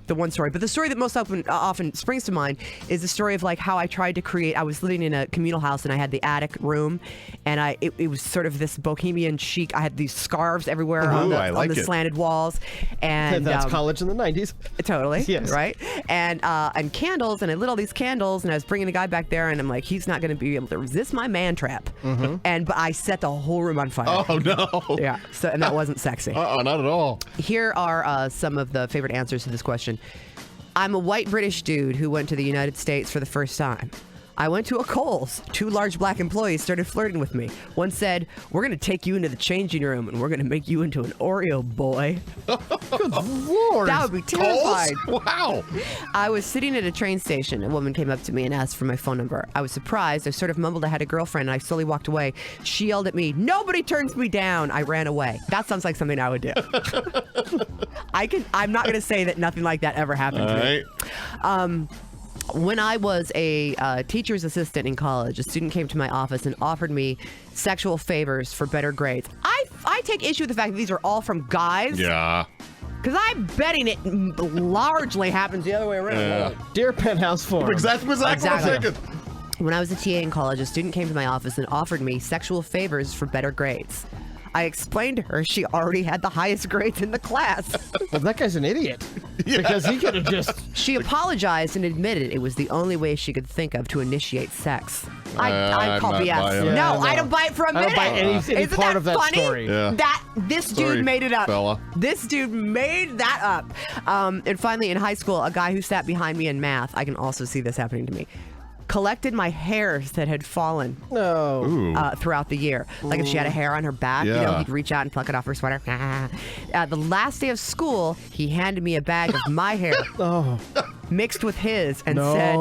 the one story. But the story that most often springs to mind is the story of like how I tried to create. I was living in a communal house and I had the attic room, and it was sort of this bohemian chic. I had these scarves everywhere on the slanted walls, and that's college in the 90s. Totally. Yes. Right. And candles, and I lit all these candles, and I was bringing a guy back there, and I'm like, he's not going to be able to resist my man trap. But I set the whole room on fire. Oh no. Yeah. So and that wasn't sexy. Not at all. Here are some of the favorite answers to this question. I'm a white British dude who went to the United States for the first time. I went to a Kohl's. 2 large black employees started flirting with me. One said, "We're going to take you into the changing room and we're going to make you into an Oreo boy." Good Lord. That would be terrifying. Wow. I was sitting at a train station. A woman came up to me and asked for my phone number. I was surprised. I sort of mumbled I had a girlfriend, and I slowly walked away. She yelled at me, "Nobody turns me down." I ran away. That sounds like something I would do. I'm not going to say that nothing like that ever happened to me. When I was a teacher's assistant in college, a student came to my office and offered me sexual favors for better grades. I take issue with the fact that these are all from guys. Yeah. Because I'm betting it largely happens the other way around. Yeah. Dear Penthouse Forum. Exactly what I'm thinking. When I was a TA in college, a student came to my office and offered me sexual favors for better grades. I explained to her she already had the highest grades in the class. Well, that guy's an idiot. Because he could have just... She apologized and admitted it was the only way she could think of to initiate sex. I call I'm not BS. buying it. No, I don't buy it for a minute. I don't buy any Isn't part that of that funny? story. Yeah. That this dude Sorry, made it up. fella. This dude made that up. And finally, in high school, a guy who sat behind me in math, I can also see this happening to me, collected my hairs that had fallen throughout the year. Like if she had a hair on her back, he'd reach out and pluck it off her sweater. The last day of school, he handed me a bag of my hair mixed with his and said,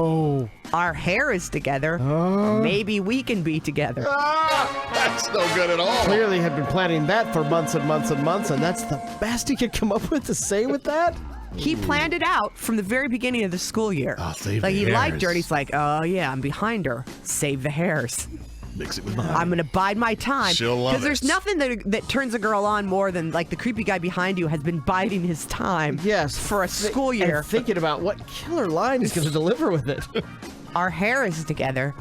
"Our hair is together. Maybe we can be together." That's no good at all. Clearly had been planning that for months and months and months, and that's the best he could come up with to say with that? He planned it out from the very beginning of the school year. Save like the he liked hairs. her, and he's like, "Oh yeah, I'm behind her. Save the hairs. Mix it with mine. I'm gonna bide my time." She'll love there's it. nothing that turns a girl on more than like the creepy guy behind you has been biding his time. Yes. for a school year. And thinking about what killer line he's going to deliver with it. Our hair is together.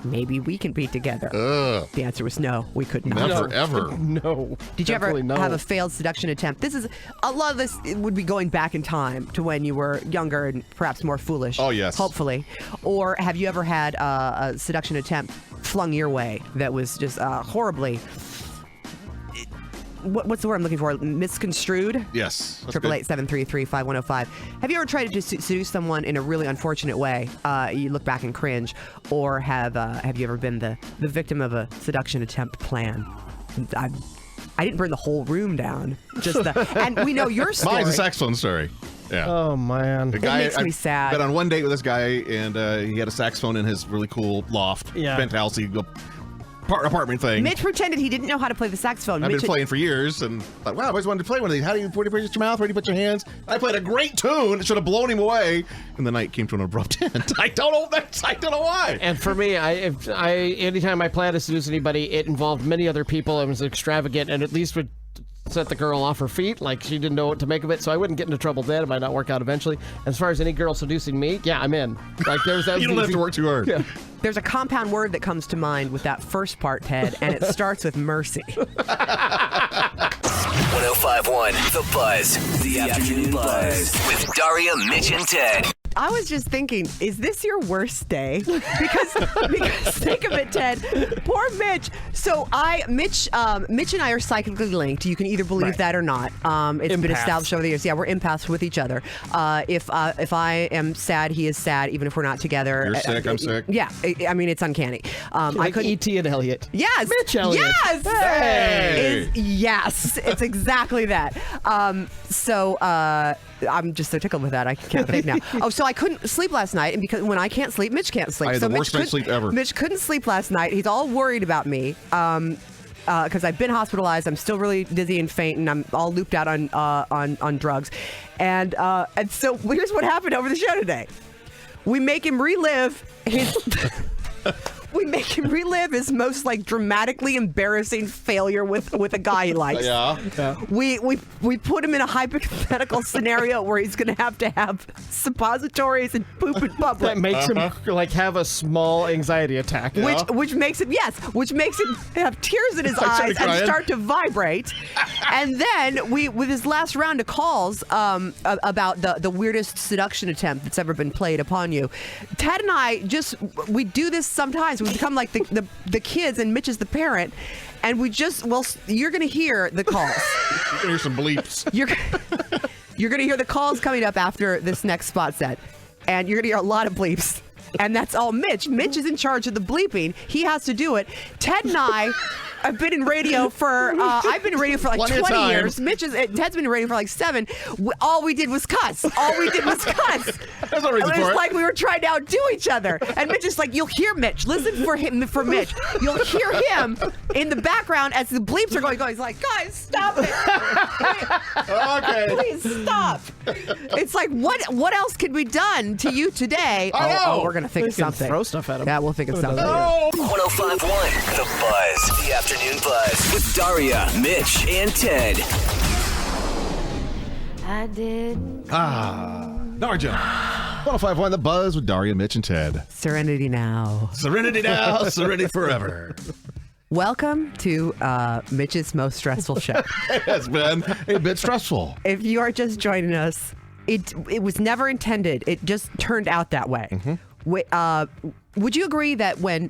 Maybe we can be together. The answer was no, we could not. Never, ever. No. Did you ever definitely no. have a failed seduction attempt? This is a lot of this. It would be going back in time to when you were younger and perhaps more foolish. Oh, yes. Hopefully. Or have you ever had a seduction attempt flung your way that was just horribly. What's the word I'm looking for? Misconstrued? Yes. 888-733-5105. Have you ever tried to seduce someone in a really unfortunate way? You look back and cringe, or have you ever been the victim of a seduction attempt plan? I didn't burn the whole room down. And we know your story. Mine's a saxophone story. Yeah. Oh man, the guy, it makes me sad. Been on one date with this guy, and he had a saxophone in his really cool loft, penthouse. He'd go apartment thing. Mitch pretended he didn't know how to play the saxophone. I've been playing for years, and thought, wow, I always wanted to play one of these. Where do you put your mouth? Where do you put your hands? I played a great tune. It should have blown him away. And the night came to an abrupt end. I don't know why. And for me, anytime I plan to seduce anybody, it involved many other people. It was extravagant, and at least would set the girl off her feet, like she didn't know what to make of it, so I wouldn't get into trouble then. It might not work out eventually. As far as any girl seducing me, yeah, I'm in. Like there's that. You don't have to work too hard. Yeah. There's a compound word that comes to mind with that first part, Ted, and it starts with mercy. 105.1 The Buzz. The Afternoon Buzz. With Daria, Mitch, and Ted. I was just thinking, is this your worst day? Because think of it, Ted. Poor Mitch. So Mitch and I are psychically linked. You can either believe that or not. It's been established over the years. Yeah, we're empaths with each other. If I am sad, he is sad, even if we're not together. You're sick, I'm sick. Yeah, I mean it's uncanny. I could E.T. and Elliot. Yes, Mitch Elliott. Yes, hey! Yes, it's exactly that. I'm just so tickled with that. I can't think now. Oh, so I couldn't sleep last night, and because when I can't sleep, Mitch can't sleep. I had so the worst night's sleep ever. Mitch couldn't sleep last night. He's all worried about me because I've been hospitalized. I'm still really dizzy and faint, and I'm all looped out on drugs. And so here's what happened over the show today. We make him relive his. We make him relive his most dramatically embarrassing failure with a guy he likes. Yeah. We put him in a hypothetical scenario where he's going to have suppositories and poop in public. That makes him have a small anxiety attack. Which makes him have tears in his eyes and start to vibrate. And then with his last round of calls about the weirdest seduction attempt that's ever been played upon you, Ted and I we do this sometimes. We become like the kids, and Mitch is the parent, and you're going to hear the calls. You're going to hear some bleeps. You're going to hear the calls coming up after this next spot set, and you're going to hear a lot of bleeps. And that's all Mitch. Mitch is in charge of the bleeping. He has to do it. Ted and I have been in radio for, I've been in radio for 20 years. Ted's been in radio for 7. All we did was cuss. That's no reason It for was it. like we were trying to outdo each other. And Mitch is like, you'll hear Mitch. Listen for Mitch. You'll hear him in the background as the bleeps are going. He's like, guys, stop it. Okay. Please stop. It's like, what else could be done to you today? I know. Oh, we're going to think of something. Throw stuff at him. Yeah, we'll think of something. 105.1 The Buzz. The Afternoon Buzz. With Daria, Mitch, and Ted. I did. Narja. 105.1 The Buzz with Daria, Mitch, and Ted. Serenity now. Serenity now, serenity forever. Welcome to Mitch's most stressful show. It's been a bit stressful. If you are just joining us, it was never intended. It just turned out that way. Mm-hmm. Would you agree that when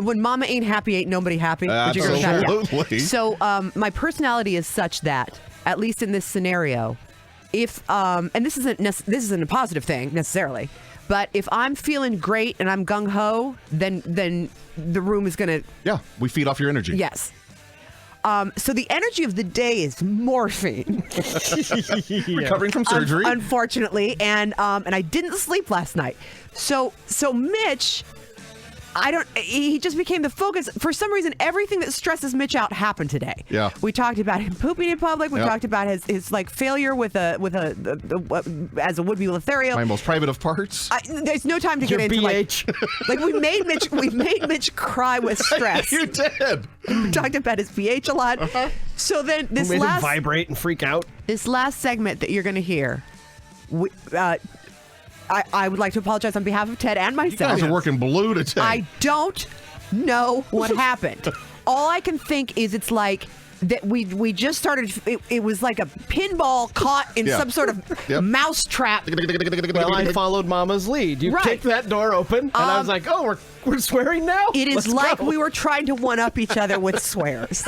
when mama ain't happy, ain't nobody happy? Would you agree with that? Absolutely. So my personality is such that, at least in this scenario, if and this isn't a positive thing necessarily, but if I'm feeling great and I'm gung ho, then the room is gonna. Yeah, we feed off your energy. Yes. So the energy of the day is morphine. Recovering from surgery. Unfortunately, and I didn't sleep last night. So Mitch, he just became the focus. For some reason, everything that stresses Mitch out happened today. Yeah. We talked about him pooping in public. We talked about his failure with a as a would-be Lothario. My most private of parts. There's no time to get into BH. we made Mitch cry with stress. You did. We talked about his pH a lot. Uh-huh. So then this Made him last vibrate and freak out. This last segment that you're going to hear, I would like to apologize on behalf of Ted and myself. You guys are working blue today. I don't know what happened. All I can think is it's like that we just started. It was like a pinball caught in some sort of mouse trap. Well, I followed Mama's lead. You kicked that door open, and I was like, "Oh, we're swearing now." It is Let's like go. we were trying to one up each other with swears.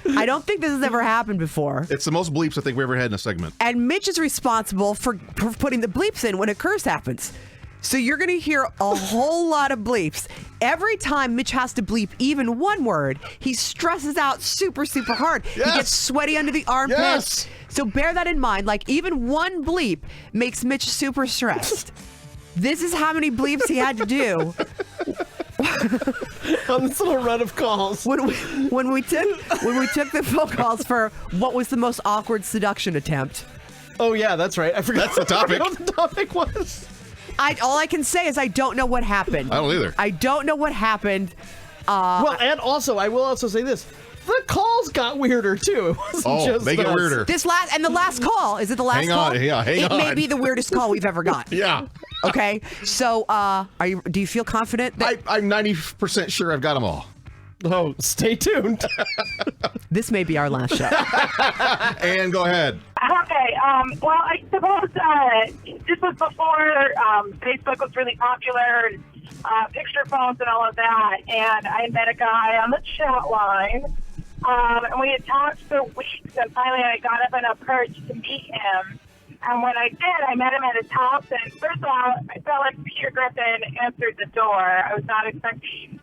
I don't think this has ever happened before. It's the most bleeps I think we ever had in a segment. And Mitch is responsible for putting the bleeps in when a curse happens. So you're going to hear a whole lot of bleeps. Every time Mitch has to bleep even one word, he stresses out super, super hard. Yes. He gets sweaty under the armpits. Yes. So bear that in mind. Like, even one bleep makes Mitch super stressed. This is how many bleeps he had to do. On this little run of calls. When we took the phone calls for what was the most awkward seduction attempt. Oh, yeah, that's right. I forgot. That's the topic. What the topic was. All I can say is I don't know what happened. I don't either. I don't know what happened. Well, and also, I will also say this. The calls got weirder, too. It wasn't just make it us. weirder. The last call. Is it the last Hang call? on, yeah, hang it may on. be the weirdest call we've ever got. Yeah. Okay. So, do you feel confident that I'm 90% sure I've got them all. Oh, stay tuned. this may be our last show? And go ahead. Okay. Well, I suppose this was before Facebook was really popular, picture phones and all of that. And I met a guy on the chat line, and we had talked for weeks. And finally, I got up and approached to meet him. And when I did, I met him at his house. And first of all, I felt like Peter Griffin answered the door. I was not expecting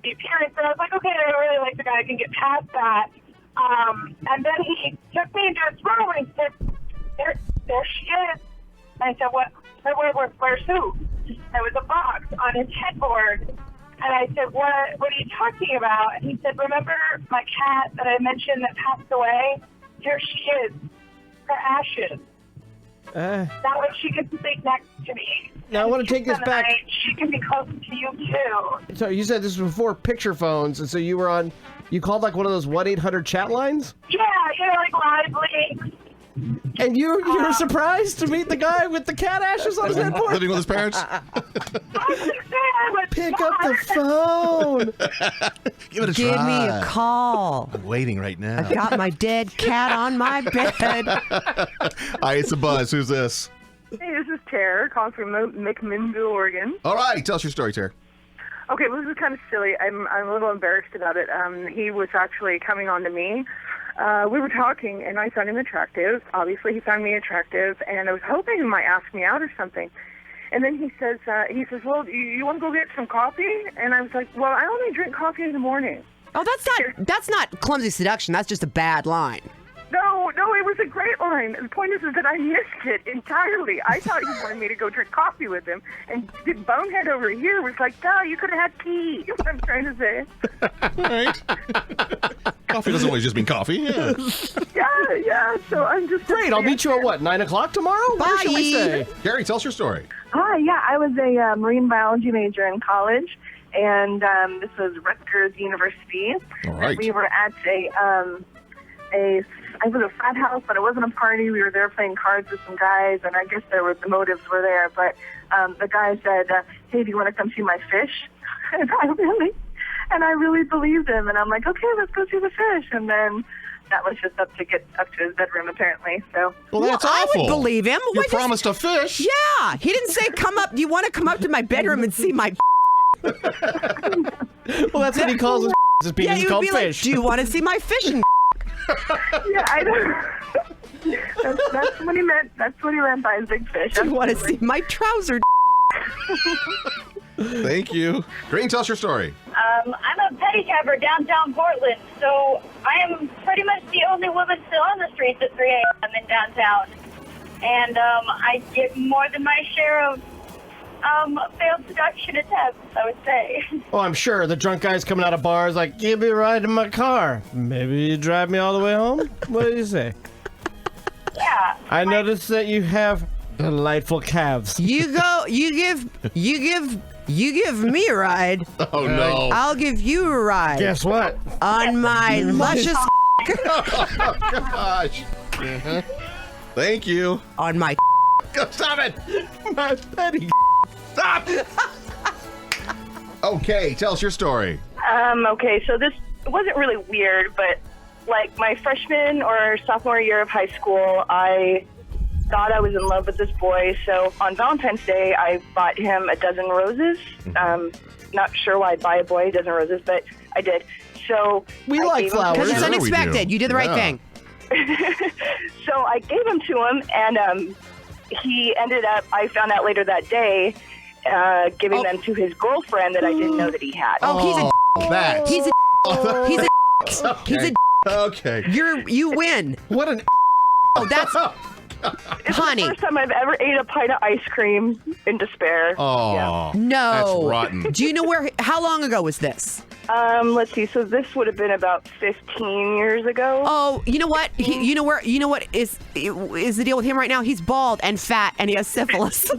the appearance, but I was like, okay, I really like the guy. I can get past that. And then he took me into his room and he said, there she is. And I said, where's who? There was a box on his headboard. And I said, what are you talking about? And he said, remember my cat that I mentioned that passed away? Here she is, her ashes. That way she can sleep next to me. Now, I want to take this back. She can be close to you, too. So you said this was before picture phones, and so you called like one of those 1-800 chat lines? Yeah, like live links. And you were surprised to meet the guy with the cat ashes on his headboard? Living with his parents? Pick up the phone. Give it a Give try. me a call. I'm waiting right now. I got my dead cat on my bed. Hi, it's a Buzz. Who's this? Hey, this is Tara, calling from McMinnville, Oregon. All right, tell us your story, Tara. Okay, well, this is kind of silly. I'm a little embarrassed about it. He was actually coming on to me. We were talking, and I found him attractive. Obviously, he found me attractive, and I was hoping he might ask me out or something. And then he says, well, you want to go get some coffee? And I was like, well, I only drink coffee in the morning. Oh, that's not clumsy seduction. That's just a bad line. No, it was a great line. The point is that I missed it entirely. I thought he wanted me to go drink coffee with him, and the bonehead over here was like, duh, you could have had tea. You know what I'm trying to say? Right. Coffee doesn't always just mean coffee. Yeah. Yeah, so I'm just... Great, I'll meet you at 9 o'clock tomorrow? Where shall we say? Gary, tell us your story. Hi, yeah, I was a marine biology major in college, and this was Rutgers University. All right. We were at I was a frat house, but it wasn't a party. We were there playing cards with some guys, and I guess the motives were there. But the guy said, hey, do you want to come see my fish? And I really believed him, and I'm like, okay, let's go see the fish. And then that was just up to get up to his bedroom, apparently. So. Well, that's I awful. would believe him. You Why promised a fish. Yeah, he didn't say come up. Do you want to come up to my bedroom and see my? Well, that's what he calls his his penis. Yeah, It's he would called be like, fish. do you want to see my fishing? Yeah, I know. That's what he meant. That's what he meant by his big fish. Do you want to see my trouser? Thank you. Green, tell us your story. I'm a pedicabber downtown Portland, so I am pretty much the only woman still on the streets at 3 a.m. in downtown. And I get more than my share of failed seduction attempts, I would say. Oh, I'm sure. The drunk guy's coming out of bars like, give me a ride in my car. Maybe you drive me all the way home? What do you say? Yeah. I noticed that you have delightful calves. You give me a ride. Oh, no. I'll give you a ride. Guess what? On my luscious. Oh, gosh. Thank you. On my. Stop it. My petty. Stop. Okay, tell us your story. Okay, so this it wasn't really weird, but like my freshman or sophomore year of high school, I thought I was in love with this boy. So on Valentine's Day, I bought him a dozen roses. Not sure why I'd buy a boy a dozen roses, but I did. So we like flowers. Because it's unexpected. You did the right thing. So I gave them to him, and he ended up, I found out later that day, giving them to his girlfriend that I didn't know that he had. Oh, he's a that. He's a he's a he's a Okay. You win. What an Oh, that's It's honey. the first time I've ever ate a pint of ice cream in despair. Oh, Yeah. No. That's rotten. Do you know how long ago was this? Let's see. So this would have been about 15 years ago. Oh, you know what? You know what is the deal with him right now? He's bald and fat, and he has syphilis.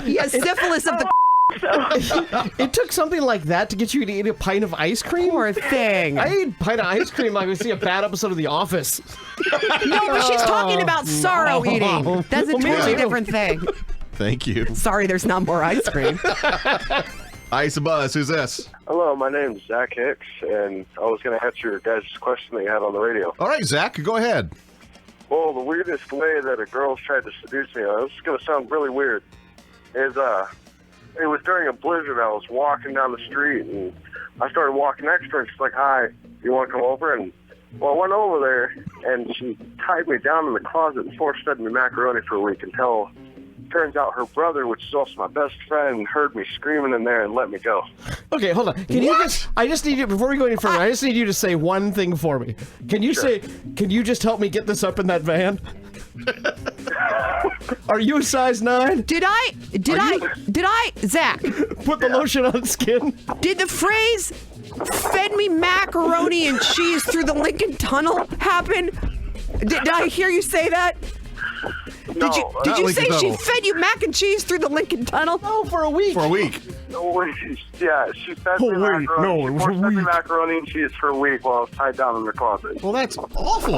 He has syphilis of the. It took something like that to get you to eat a pint of ice cream? Poor thing. I ate a pint of ice cream like we see a bad episode of The Office. No, but she's talking about sorrow eating. That's a totally different thing. Thank you. Sorry, there's not more ice cream. Ice and Buzz, who's this? Hello, my name's Zach Hicks, and I was going to answer your guys' question that you had on the radio. All right, Zach, go ahead. Well, the weirdest way that a girl's tried to seduce me, this is going to sound really weird, is it was during a blizzard. I was walking down the street, and I started walking next to her, and she's like, "Hi, you want to come over?" And well, I went over there, and she tied me down in the closet and force-fed me macaroni for a week until... Turns out her brother, which is also my best friend, heard me screaming in there and let me go. Okay, hold on. I just need you, before we go any further, I just need you to say one thing for me. Can you can you just help me get this up in that van? Are you a size 9? Did I, Zach? Put the lotion on skin. Did the phrase "fed me macaroni and cheese through the Lincoln Tunnel" happen? Did I hear you say that? No, Did you say she fed you mac and cheese through the Lincoln Tunnel? No, for a week. For a week. No, yeah, she fed me macaroni. No, it was a She fed me week. macaroni and cheese for a week while I was tied down in the closet. Well, that's awful.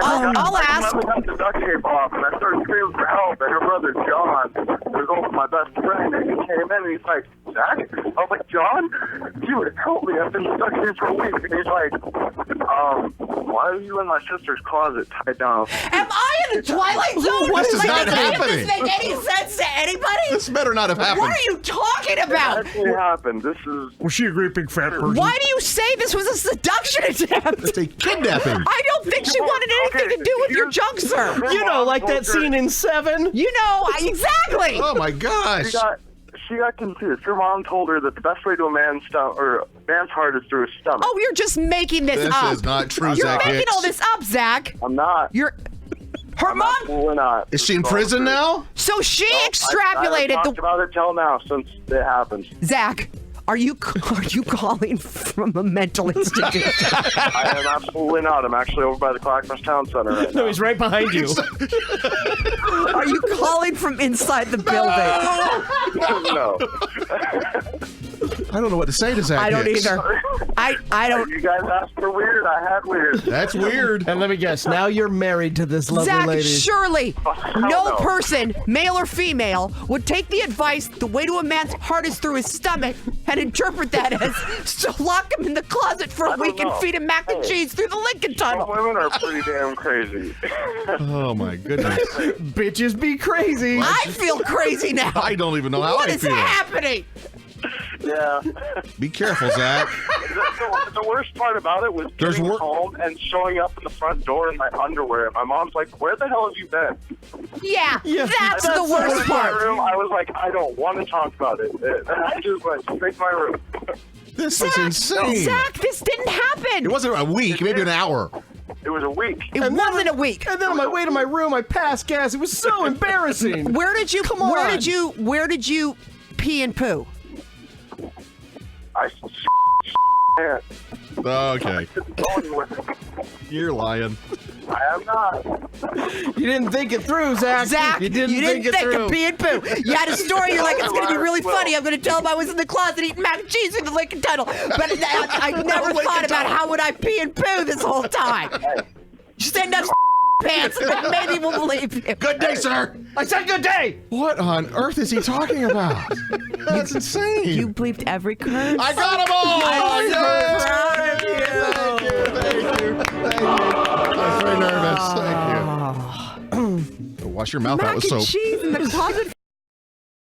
I'll ask. I got the duct tape off, and I started screaming for help, and her brother, John, was also my best friend, and he came in, and he's like, "Zach?" I was like, "John, you would help me. I've been stuck here for a week." And he's like, "Why are you in my sister's closet tied down?" Am I in the Twilight Zone? This is not Does happening. this make any sense to anybody? This better not have happened. What are you talking about? That actually happened. This is... Was she a great big fat person? Why do you say this was a seduction attempt? It's a kidnapping. I don't think she wanted anything to do with your junk, sir. You know, like that scene in 7? You know, exactly. Oh my gosh. She got confused. Her mom told her that the best way to a man's heart is through his stomach. Oh, you're just making this up. This is not true, You're Zach making Hicks. all this up, Zach. I'm not. Her mom. We're not. Is she in prison now? So she I extrapolated haven't talked about it till now since it happened. Zach, are you calling from a mental institution? I am absolutely not. I'm actually over by the Clackamas Town Center right now. No, he's right behind you. Are you calling from inside the building? No. I don't know what to say to Zach I don't Hicks. either. I don't. You guys asked for weird. I had weird. That's weird. And let me guess, now you're married to this lovely Zach, lady. surely no no. person, male or female, would take the advice the way to a man's heart is through his stomach and interpret that as so lock him in the closet for a don't week and know. feed him mac and cheese through the Lincoln Some Tunnel. women are pretty damn crazy. Oh my goodness. Bitches be crazy. I feel crazy now. I don't even know how What I is feel. happening? Yeah. Be careful, Zach. The worst part about it was There's getting work- home and showing up in the front door in my underwear. And my mom's like, "Where the hell have you been?" Yeah, that's I the went worst to my part. room. I was like, "I don't want to talk about it." And I just went straight to my room. This is insane. Zach, this didn't happen. It wasn't a week, maybe an hour. It was a week. It wasn't a week. And then on my way to my room, I passed gas. It was so embarrassing. Where did you? Come on. Where did you pee and poo? I Okay. going with it. You're lying. I am not. You didn't think it through, Zach. Zach, you didn't think it think through. of pee and poo. You had a story. You're like, it's going to be really funny. I'm going to tell him I was in the closet eating mac and cheese in the Lincoln Tunnel. But I never thought about how would I pee and poo this whole time. Send us pants, and then maybe we'll believe you. Good day, sir. I said good day. What on earth is he talking about? That's insane. You bleeped every curse. I got them all. I'm so Yay! proud of Thank you. I was very nervous. Thank you. Wash your mouth out Mac with and soap. cheese in the closet